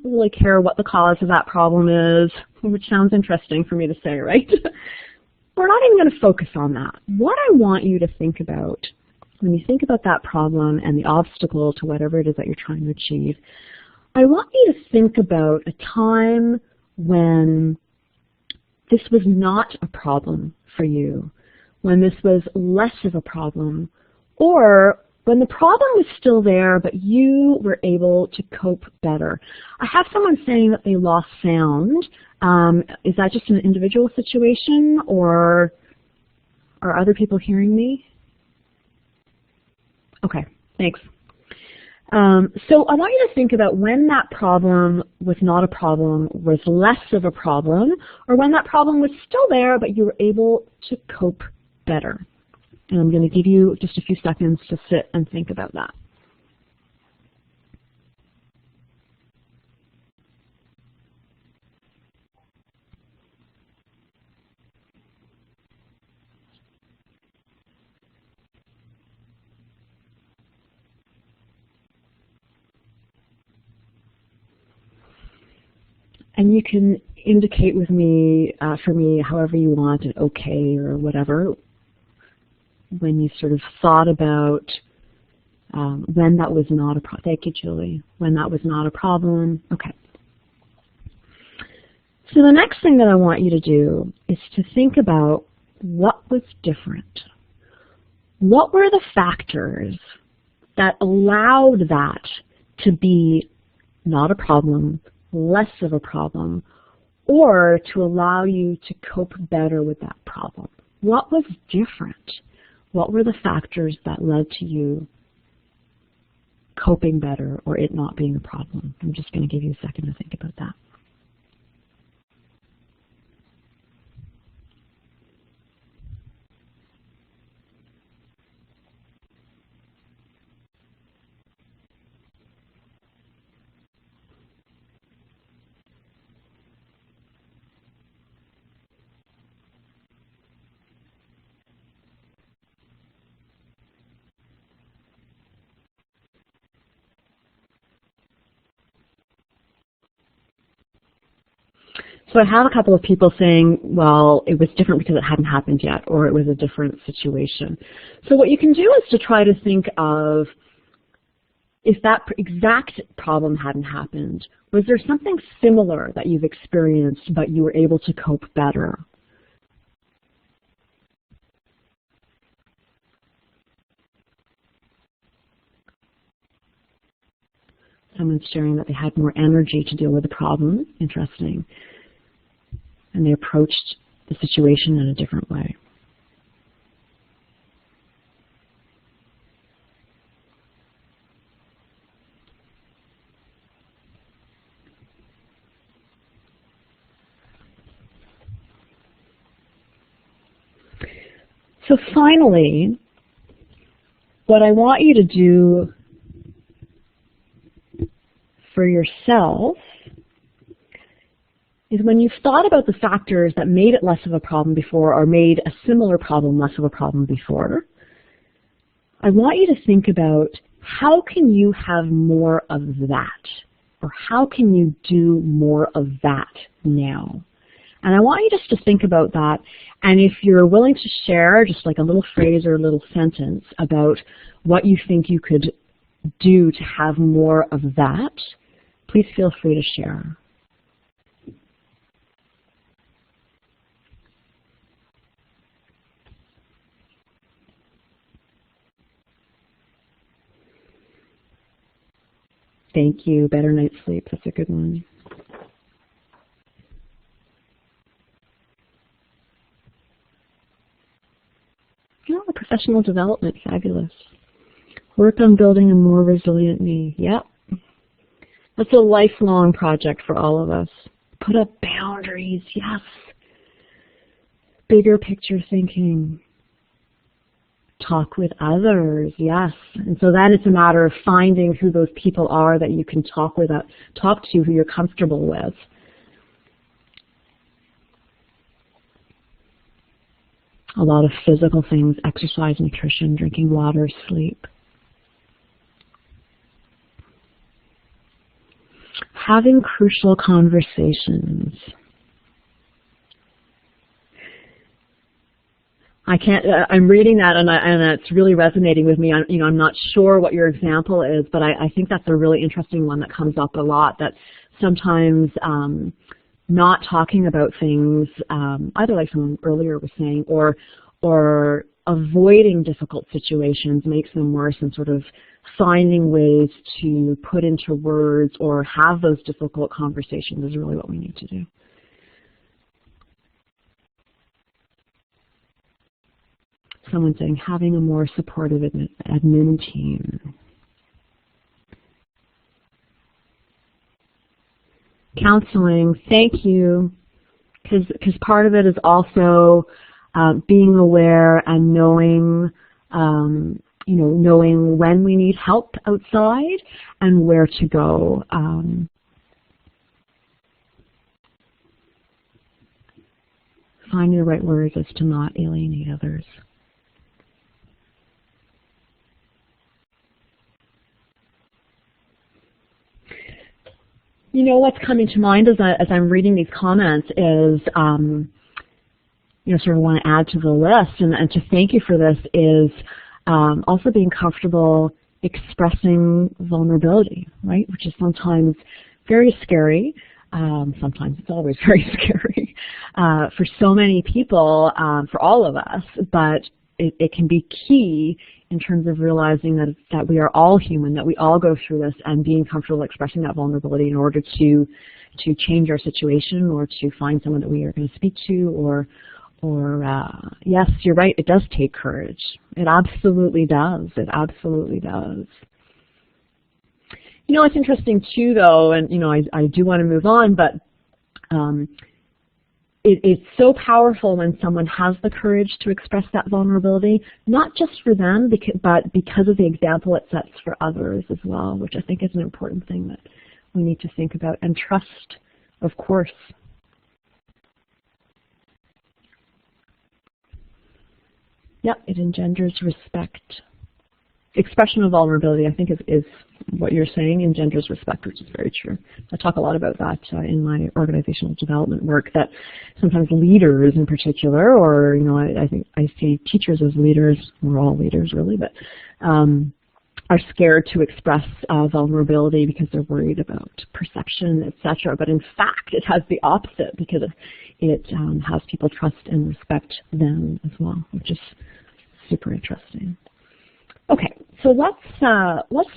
really care what the cause of that problem is, which sounds interesting for me to say, right? We're not even going to focus on that. What I want you to think about when you think about that problem and the obstacle to whatever it is that you're trying to achieve, I want you to think about a time when this was not a problem for you, when this was less of a problem, or when the problem was still there but you were able to cope better. I have someone saying that they lost sound. Is that just an individual situation, or are other people hearing me? Okay, thanks. So I want you to think about when that problem was not a problem, was less of a problem, or when that problem was still there but you were able to cope better. And I'm going to give you just a few seconds to sit and think about that. And you can indicate with me, for me, however you want, an okay or whatever, when you sort of thought about when that was not a problem. Thank you, Julie. When that was not a problem. Okay. So the next thing that I want you to do is to think about what was different. What were the factors that allowed that to be not a problem, less of a problem, or to allow you to cope better with that problem? What was different? What were the factors that led to you coping better or it not being a problem? I'm just going to give you a second to think about that. So I have a couple of people saying, well, it was different because it hadn't happened yet, or it was a different situation. So what you can do is to try to think of if that exact problem hadn't happened, was there something similar that you've experienced but you were able to cope better? Someone's sharing that they had more energy to deal with the problem. Interesting. And they approached the situation in a different way. So finally, what I want you to do for yourself is, when you've thought about the factors that made it less of a problem before or made a similar problem less of a problem before, I want you to think about, how can you have more of that? Or how can you do more of that now? And I want you just to think about that, and if you're willing to share just like a little phrase or a little sentence about what you think you could do to have more of that, please feel free to share. Thank you. Better night's sleep. That's a good one. Oh, professional development. Fabulous. Work on building a more resilient me. Yep. That's a lifelong project for all of us. Put up boundaries. Yes. Bigger picture thinking. Talk with others, yes. And so then it's a matter of finding who those people are that you can talk to, who you're comfortable with. A lot of physical things: exercise, nutrition, drinking water, sleep. Having crucial conversations. I'm reading that, and it's really resonating with me. I'm not sure what your example is, but I think that's a really interesting one that comes up a lot, that sometimes not talking about things, either like someone earlier was saying, or avoiding difficult situations makes them worse, and sort of finding ways to put into words or have those difficult conversations is really what we need to do. Someone saying, having a more supportive admin team. Counseling, thank you, because part of it is also being aware and knowing, knowing when we need help outside and where to go. Finding the right words as to not alienate others. You know, what's coming to mind as I'm reading these comments is, sort of want to add to the list, and to thank you for this, is also being comfortable expressing vulnerability, right? Which is sometimes very scary. Sometimes it's always very scary for so many people, for all of us, but it can be key in terms of realizing that we are all human, that we all go through this, and being comfortable expressing that vulnerability in order to change our situation, or to find someone that we are going to speak to, or yes, you're right, it does take courage. It absolutely does. It absolutely does. You know, it's interesting too, though, and I do want to move on, but it's so powerful when someone has the courage to express that vulnerability, not just for them, but because of the example it sets for others as well, which I think is an important thing that we need to think about. And trust, of course. Yep, it engenders respect. Expression of vulnerability, I think, is what you're saying, engenders respect, which is very true. I talk a lot about that in my organizational development work, that sometimes leaders in particular, or I think I see teachers as leaders, we're all leaders really, but are scared to express vulnerability because they're worried about perception, etc. But in fact, it has the opposite because it has people trust and respect them as well, which is super interesting. Okay, so let's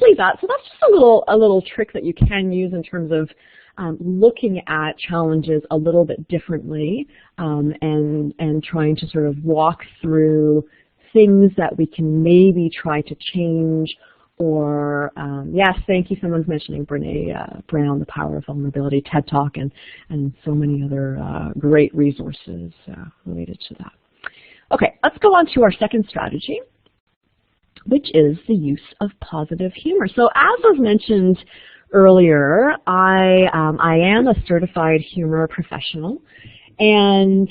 leave that. So that's just a little trick that you can use in terms of looking at challenges a little bit differently, and trying to sort of walk through things that we can maybe try to change. Or yes, thank you. Someone's mentioning Brene Brown, The Power of Vulnerability, TED Talk, and so many other great resources related to that. Okay, let's go on to our second strategy, which is the use of positive humor. So as was mentioned earlier, I am a certified humor professional, and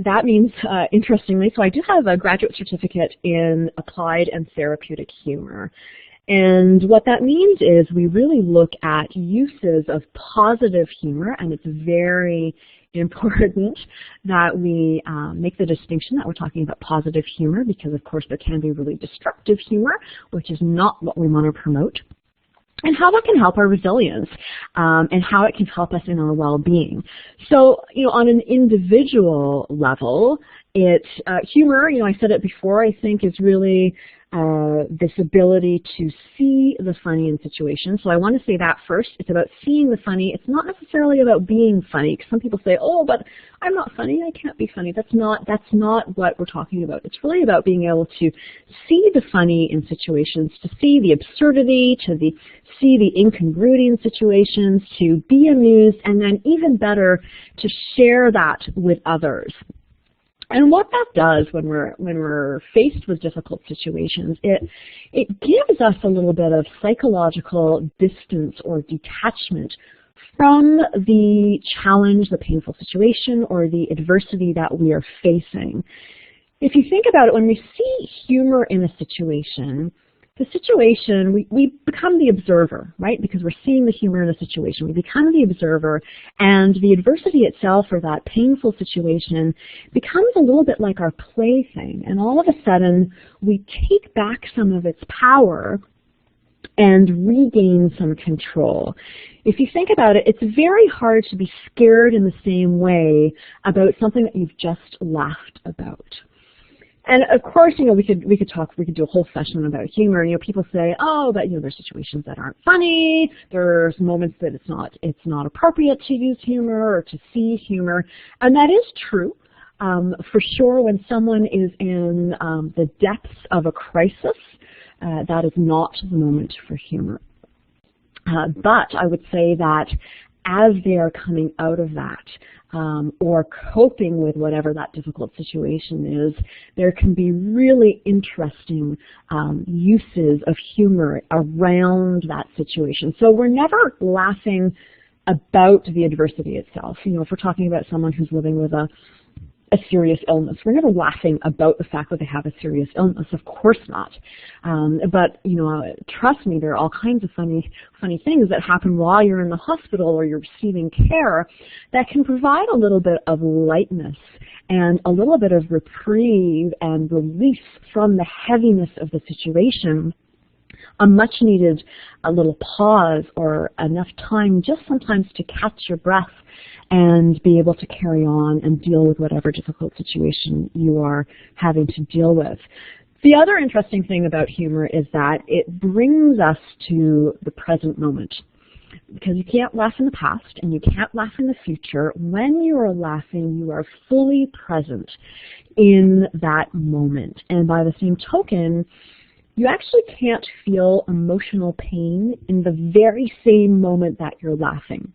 that means, interestingly, so I do have a graduate certificate in applied and therapeutic humor. And what that means is we really look at uses of positive humor, and it's very important that we make the distinction that we're talking about positive humor, because of course there can be really destructive humor, which is not what we want to promote, and how that can help our resilience, and how it can help us in our well-being. So, on an individual level, humor, I said it before, I think is really this ability to see the funny in situations. So I want to say that first. It's about seeing the funny. It's not necessarily about being funny, because some people say, oh, but I'm not funny, I can't be funny. That's not what we're talking about. It's really about being able to see the funny in situations, to see the absurdity, see the incongruity in situations, to be amused, and then even better, to share that with others. And what that does when we're faced with difficult situations, it gives us a little bit of psychological distance or detachment from the challenge, the painful situation, or the adversity that we are facing. If you think about it, when we see humor in a situation, we become the observer, right? Because we're seeing the humor in a situation. We become the observer, and the adversity itself, or that painful situation, becomes a little bit like our plaything. And all of a sudden, we take back some of its power and regain some control. If you think about it, it's very hard to be scared in the same way about something that you've just laughed about. And of course, we could do a whole session about humor. People say, oh, but there's situations that aren't funny. There's moments that it's not appropriate to use humor or to see humor, and that is true. For sure, when someone is in the depths of a crisis, that is not the moment for humor. But I would say that as they are coming out of that, or coping with whatever that difficult situation is, there can be really interesting uses of humor around that situation. So we're never laughing about the adversity itself. If we're talking about someone who's living with a serious illness, we're never laughing about the fact that they have a serious illness. Of course not. But trust me, there are all kinds of funny things that happen while you're in the hospital or you're receiving care that can provide a little bit of lightness and a little bit of reprieve and release from the heaviness of the situation. A much needed little pause or enough time just sometimes to catch your breath and be able to carry on and deal with whatever difficult situation you are having to deal with. The other interesting thing about humor is that it brings us to the present moment. Because you can't laugh in the past and you can't laugh in the future. When you are laughing, you are fully present in that moment. And by the same token, you actually can't feel emotional pain in the very same moment that you're laughing.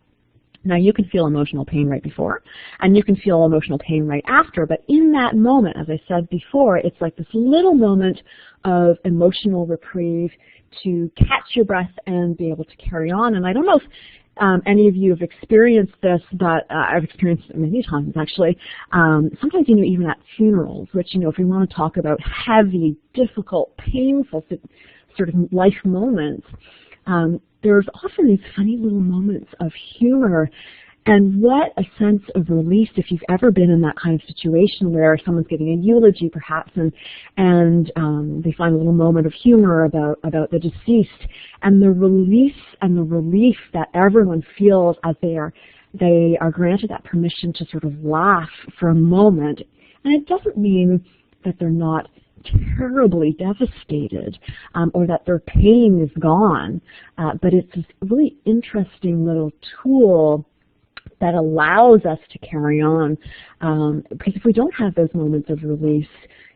Now, you can feel emotional pain right before, and you can feel emotional pain right after, but in that moment, as I said before, it's like this little moment of emotional reprieve to catch your breath and be able to carry on. And I don't know if any of you have experienced this, but I've experienced it many times, actually. Sometimes, even at funerals, which, if we want to talk about heavy, difficult, painful sort of life moments, there's often these funny little moments of humor, And what a sense of relief if you've ever been in that kind of situation where someone's giving a eulogy perhaps and they find a little moment of humor about the deceased, and the release and the relief that everyone feels as they are granted that permission to sort of laugh for a moment. And it doesn't mean that they're not terribly devastated or that their pain is gone, but it's this really interesting little tool that allows us to carry on, because if we don't have those moments of release,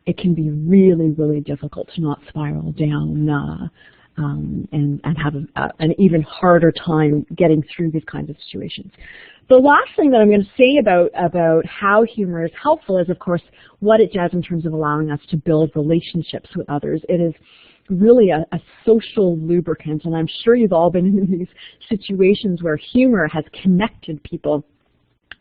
it can be really, really difficult to not spiral down and have an even harder time getting through these kinds of situations. The last thing that I'm going to say about how humor is helpful is, of course, what it does in terms of allowing us to build relationships with others. It is really a social lubricant, and I'm sure you've all been in these situations where humor has connected people.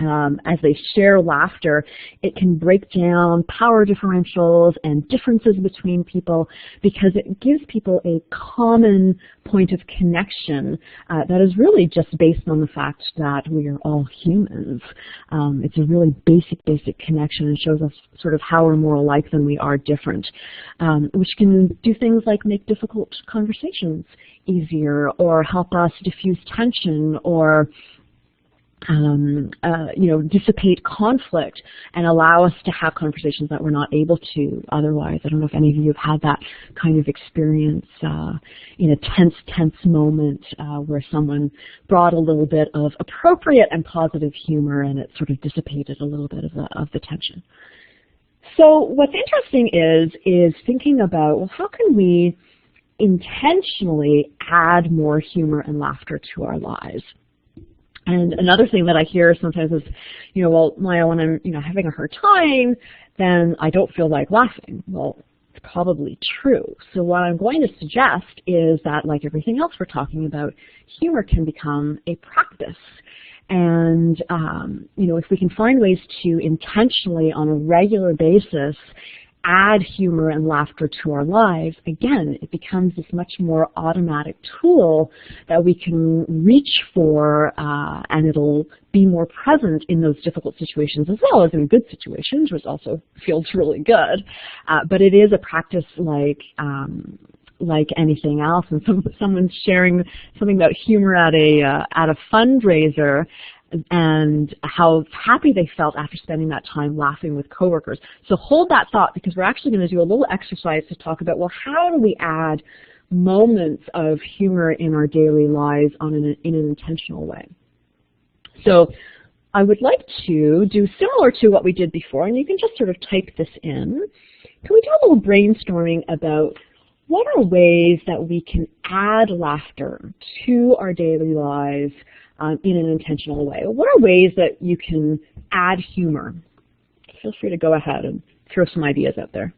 As they share laughter, it can break down power differentials and differences between people because it gives people a common point of connection that is really just based on the fact that we are all humans. It's a really basic connection and shows us sort of how we're more alike than we are different, which can do things like make difficult conversations easier or help us diffuse tension or dissipate conflict and allow us to have conversations that we're not able to otherwise. I don't know if any of you have had that kind of experience in a tense moment where someone brought a little bit of appropriate and positive humor and it sort of dissipated a little bit of the tension. So what's interesting is thinking about, well, how can we intentionally add more humor and laughter to our lives? And another thing that I hear sometimes is, well, Maya, when I'm, having a hard time, then I don't feel like laughing. Well, it's probably true. So what I'm going to suggest is that, like everything else we're talking about, humor can become a practice. And, if we can find ways to intentionally, on a regular basis, add humor and laughter to our lives, again, it becomes this much more automatic tool that we can reach for, and it'll be more present in those difficult situations as well as in good situations, which also feels really good. But it is a practice like anything else. And someone's sharing something about humor at a fundraiser, and how happy they felt after spending that time laughing with coworkers. So hold that thought, because we're actually going to do a little exercise to talk about, well, how do we add moments of humor in our daily lives in an intentional way? So I would like to do similar to what we did before, and you can just sort of type this in. Can we do a little brainstorming about what are ways that we can add laughter to our daily lives in an intentional way? What are ways that you can add humor? Feel free to go ahead and throw some ideas out there.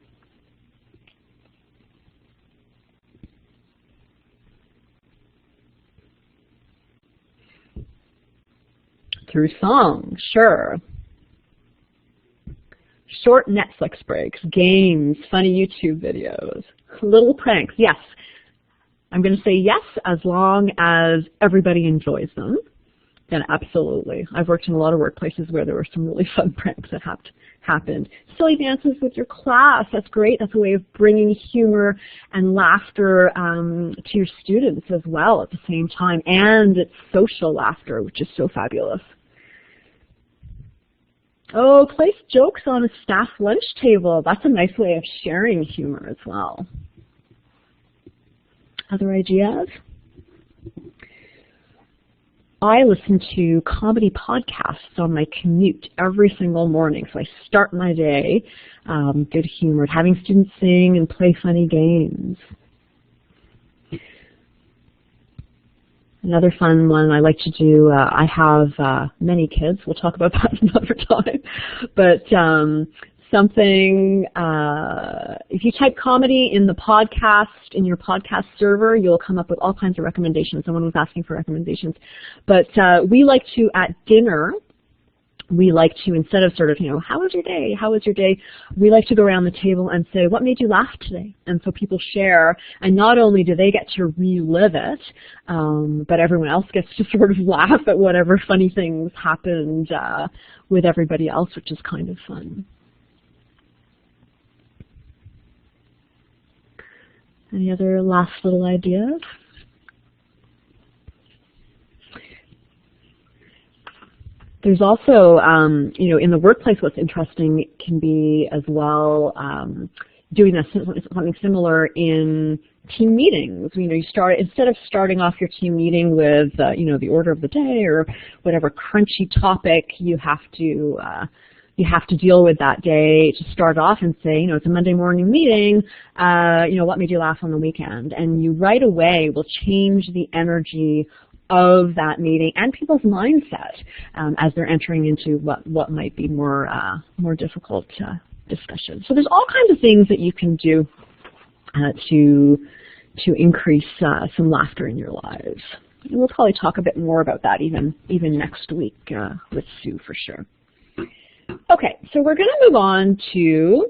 Through song, sure. Short Netflix breaks, games, funny YouTube videos, little pranks, yes. I'm going to say yes as long as everybody enjoys them. Then absolutely. I've worked in a lot of workplaces where there were some really fun pranks that happened. Silly dances with your class, that's great. That's a way of bringing humor and laughter to your students as well at the same time. And it's social laughter, which is so fabulous. Oh, place jokes on a staff lunch table. That's a nice way of sharing humor as well. Other ideas? I listen to comedy podcasts on my commute every single morning. So I start my day good humored, having students sing and play funny games. Another fun one I like to do, I have many kids. We'll talk about that another time. But something, if you type comedy in the podcast, in your podcast server, you'll come up with all kinds of recommendations. Someone was asking for recommendations. But we like to, at dinner, we like to, instead of sort of, how was your day? How was your day? We like to go around the table and say, what made you laugh today? And so people share, and not only do they get to relive it, but everyone else gets to sort of laugh at whatever funny things happened with everybody else, which is kind of fun. Any other last little ideas? There's also, in the workplace, what's interesting can be as well doing something similar in team meetings. You start, instead of starting off your team meeting with, the order of the day or whatever crunchy topic you have to deal with that day, to start off and say, it's a Monday morning meeting, what made you laugh on the weekend? And you right away will change the energy of that meeting and people's mindset as they're entering into what might be more difficult discussions. So there's all kinds of things that you can do to increase some laughter in your lives. And we'll probably talk a bit more about that even next week with Sue for sure. Okay, so we're going to move on to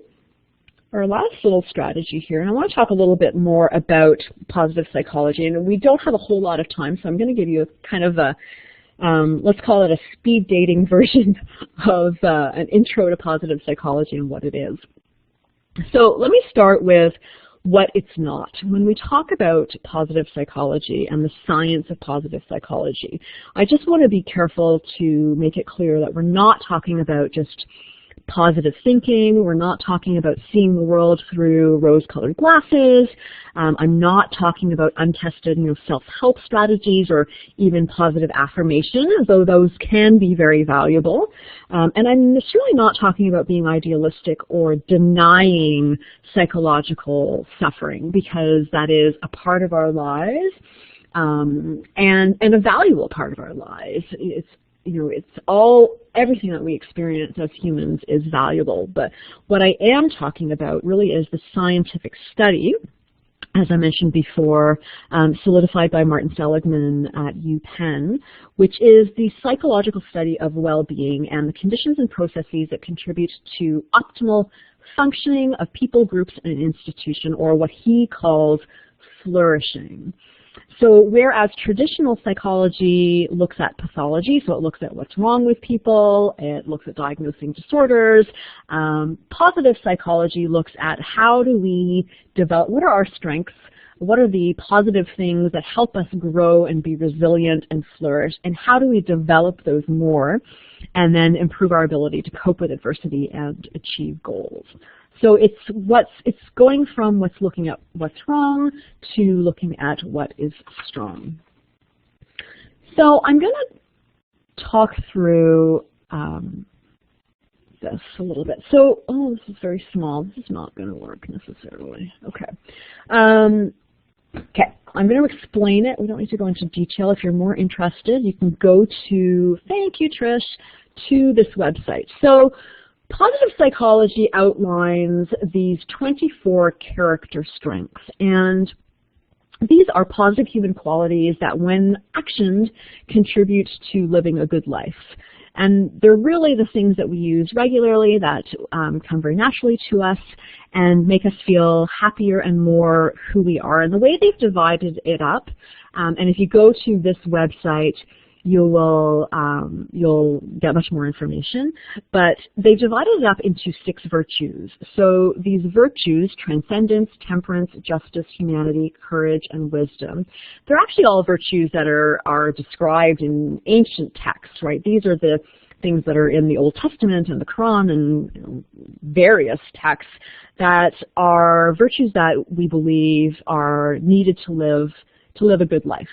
our last little strategy here, and I want to talk a little bit more about positive psychology. And we don't have a whole lot of time, so I'm going to give you kind of a, let's call it a speed dating version of an intro to positive psychology and what it is. So let me start with what it's not. When we talk about positive psychology and the science of positive psychology, I just want to be careful to make it clear that we're not talking about just positive thinking. We're not talking about seeing the world through rose-colored glasses. I'm not talking about untested, self-help strategies or even positive affirmation, though those can be very valuable. And I'm certainly not talking about being idealistic or denying psychological suffering, because that is a part of our lives and a valuable part of our lives. Everything that we experience as humans is valuable. But what I am talking about really is the scientific study, as I mentioned before, solidified by Martin Seligman at UPenn, which is the psychological study of well-being and the conditions and processes that contribute to optimal functioning of people, groups, and an institution, or what he calls flourishing. So whereas traditional psychology looks at pathology, so it looks at what's wrong with people, it looks at diagnosing disorders, positive psychology looks at how do we develop, what are our strengths, what are the positive things that help us grow and be resilient and flourish, and how do we develop those more and then improve our ability to cope with adversity and achieve goals. So it's going from what's looking at what's wrong to looking at what is strong. So I'm going to talk through this a little bit. So, this is very small. This is not going to work necessarily. Okay. Okay, I'm going to explain it. We don't need to go into detail. If you're more interested, you can go to, thank you, Trish, to this website. So positive psychology outlines these 24 character strengths, and these are positive human qualities that, when actioned, contribute to living a good life. And they're really the things that we use regularly that come very naturally to us and make us feel happier and more who we are. And the way they've divided it up, and if you go to this website, you'll get much more information, but they've divided it up into 6 virtues. So these virtues, transcendence, temperance, justice, humanity, courage, and wisdom, they're actually all virtues that are described in ancient texts, right? These are the things that are in the Old Testament and the Quran and various texts that are virtues that we believe are needed to live a good life.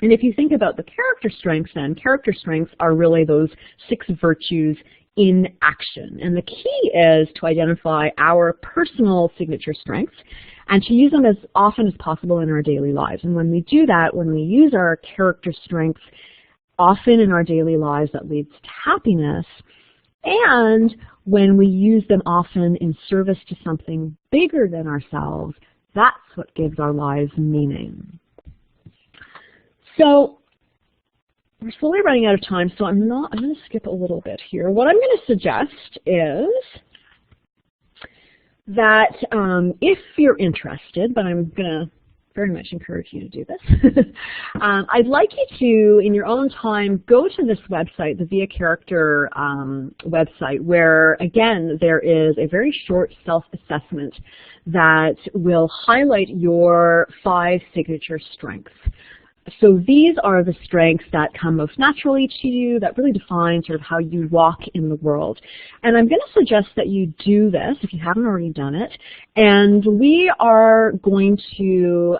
And if you think about the character strengths, then character strengths are really those 6 virtues in action. And the key is to identify our personal signature strengths and to use them as often as possible in our daily lives. And when we do that, when we use our character strengths often in our daily lives, that leads to happiness. And when we use them often in service to something bigger than ourselves, that's what gives our lives meaning. So we're slowly running out of time, so I'm going to skip a little bit here. What I'm going to suggest is that if you're interested, but I'm going to very much encourage you to do this, I'd like you to, in your own time, go to this website, the Via Character website, where, again, there is a very short self-assessment that will highlight your 5 signature strengths. So these are the strengths that come most naturally to you, that really define sort of how you walk in the world. And I'm going to suggest that you do this, if you haven't already done it. And we are going to,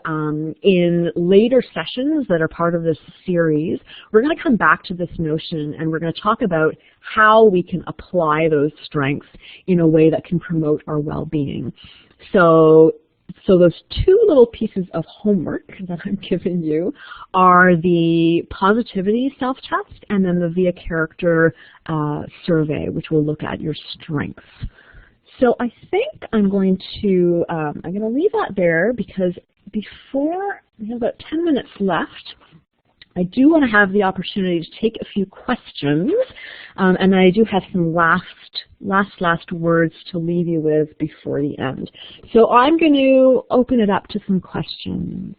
in later sessions that are part of this series, we're going to come back to this notion and we're going to talk about how we can apply those strengths in a way that can promote our well-being. So those 2 little pieces of homework that I'm giving you are the positivity self-test and then the Via Character survey, which will look at your strengths. So I think I'm going to leave that there because before we have about 10 minutes left, I do want to have the opportunity to take a few questions, and I do have some last words to leave you with before the end. So I'm going to open it up to some questions.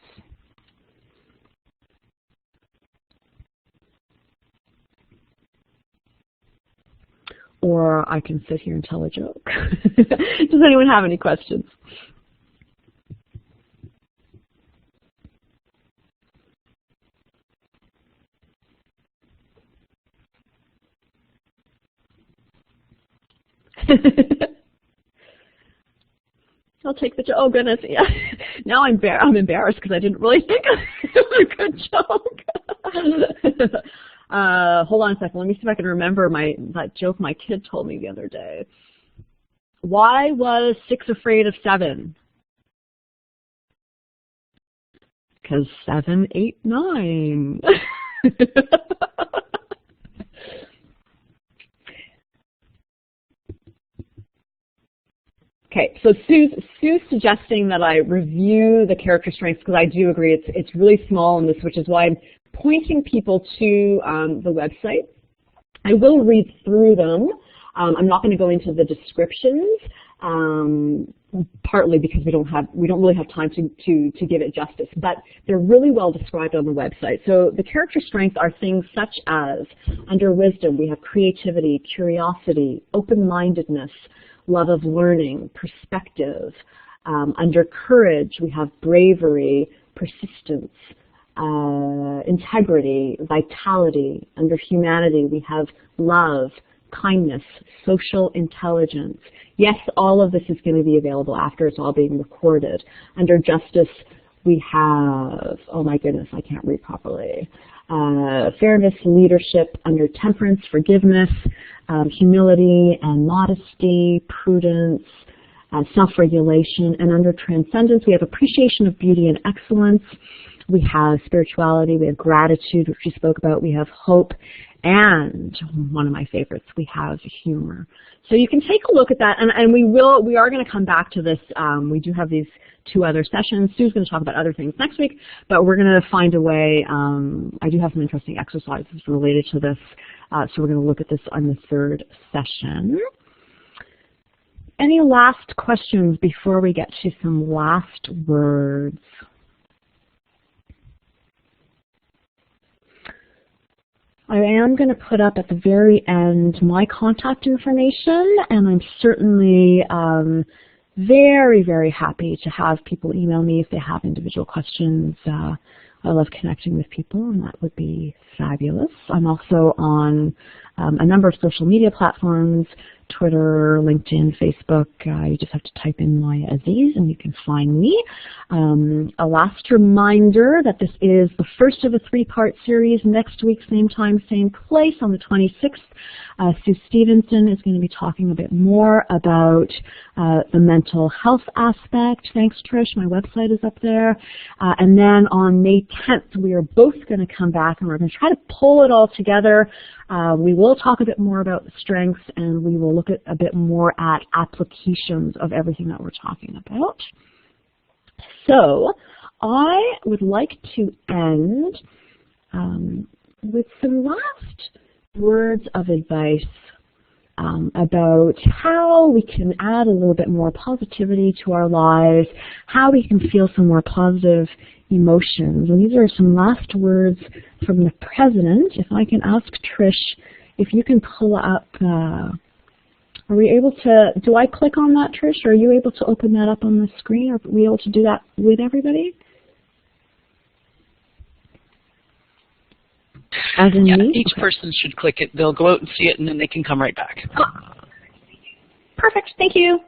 Or I can sit here and tell a joke. Does anyone have any questions? I'll take the joke. Oh goodness, yeah. Now I'm embarrassed because I didn't really think it was a good joke. Hold on a second. Let me see if I can remember that joke my kid told me the other day. Why was 6 afraid of 7? Because 7, 8, 9. Okay, so Sue's suggesting that I review the character strengths because I do agree it's really small in this, which is why I'm pointing people to the website. I will read through them. I'm not going to go into the descriptions, partly because we don't really have time to give it justice, but they're really well described on the website. So the character strengths are things such as, under wisdom, we have creativity, curiosity, open-mindedness, love of learning, perspective. Under courage, we have bravery, persistence, integrity, vitality. Under humanity, we have love, kindness, social intelligence. Yes, all of this is going to be available after it's all being recorded. Under justice, we have, oh my goodness, I can't read properly. Fairness, leadership. Under temperance, forgiveness, humility and modesty, prudence, self-regulation. And under transcendence, we have appreciation of beauty and excellence. We have spirituality, we have gratitude, which we spoke about, we have hope, and one of my favorites, we have humor. So you can take a look at that, and we are going to come back to this. We do have these 2 other sessions. Sue's going to talk about other things next week, but we're going to find a way. I do have some interesting exercises related to this, so we're going to look at this on the 3rd session. Any last questions before we get to some last words? I am going to put up at the very end my contact information, and I'm certainly very, very happy to have people email me if they have individual questions. I love connecting with people, and that would be fabulous. I'm also on a number of social media platforms, Twitter, LinkedIn, Facebook. You just have to type in Maya Aziz and you can find me. A last reminder that this is the first of a 3-part series. Next week, same time, same place on the 26th. Sue Stevenson is going to be talking a bit more about the mental health aspect. Thanks, Trish. My website is up there. And then on May 10th, we are both going to come back and we're going to try to pull it all together. We will talk a bit more about the strengths, and we will look at a bit more at applications of everything that we're talking about. So I would like to end with some last words of advice about how we can add a little bit more positivity to our lives, how we can feel some more positive emotions. And these are some last words from the president. If I can ask Trish, if you can pull up, are we able to, do I click on that, Trish, or are you able to open that up on the screen? Are we able to do that with everybody? As in yeah, me? each Okay. person should click it. They'll go out and see it, and then they can come right back. Perfect. Thank you.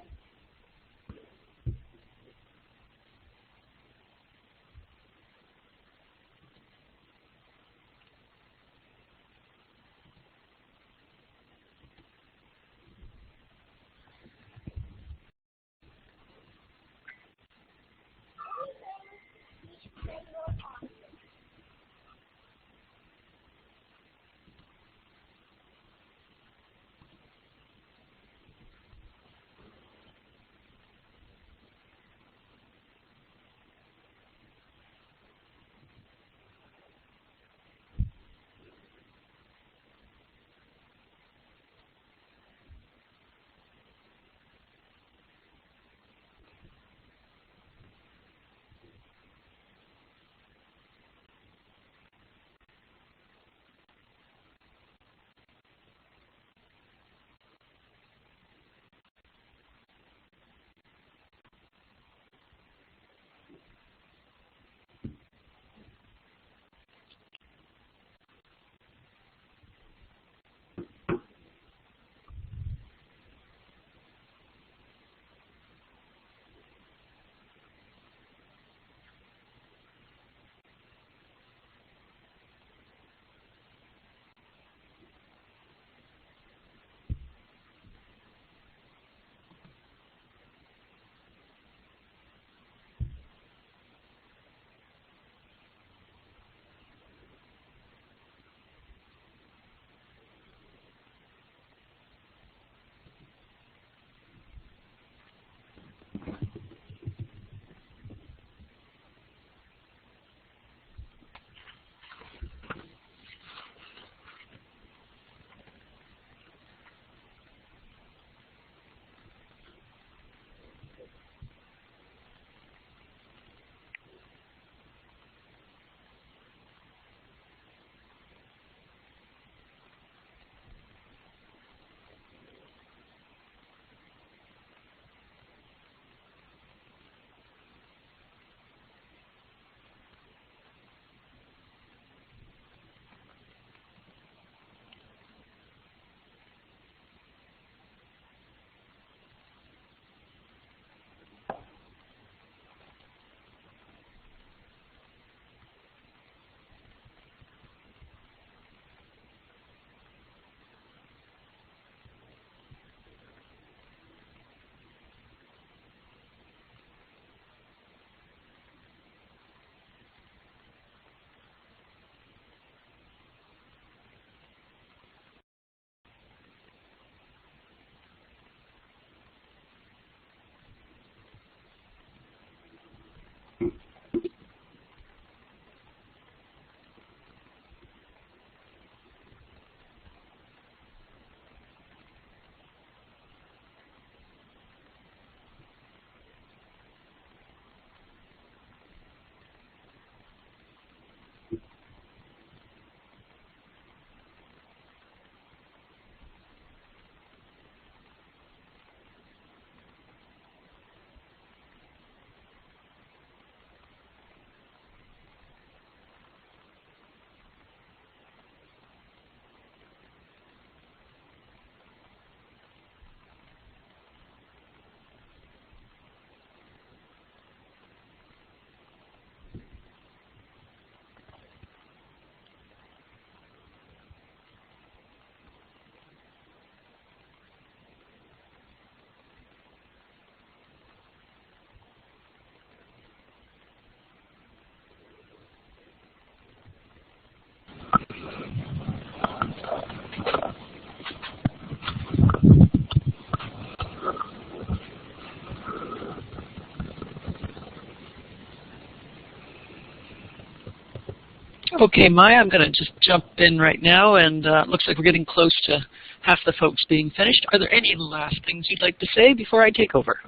Okay, Maya, I'm going to just jump in right now, and it looks like we're getting close to half the folks being finished. Are there any last things you'd like to say before I take over?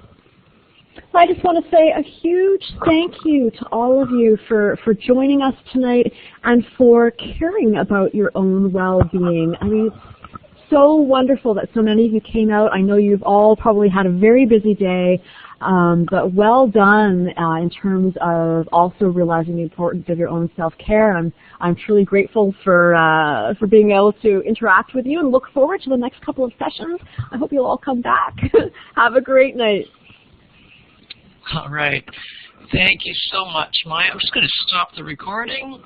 I just want to say a huge thank you to all of you for joining us tonight and for caring about your own well-being. I mean, it's so wonderful that so many of you came out. I know you've all probably had a very busy day, but well done in terms of also realizing the importance of your own self-care. I'm truly grateful for being able to interact with you and look forward to the next couple of sessions. I hope you'll all come back. Have a great night. All right. Thank you so much, Maya. I'm just going to stop the recording.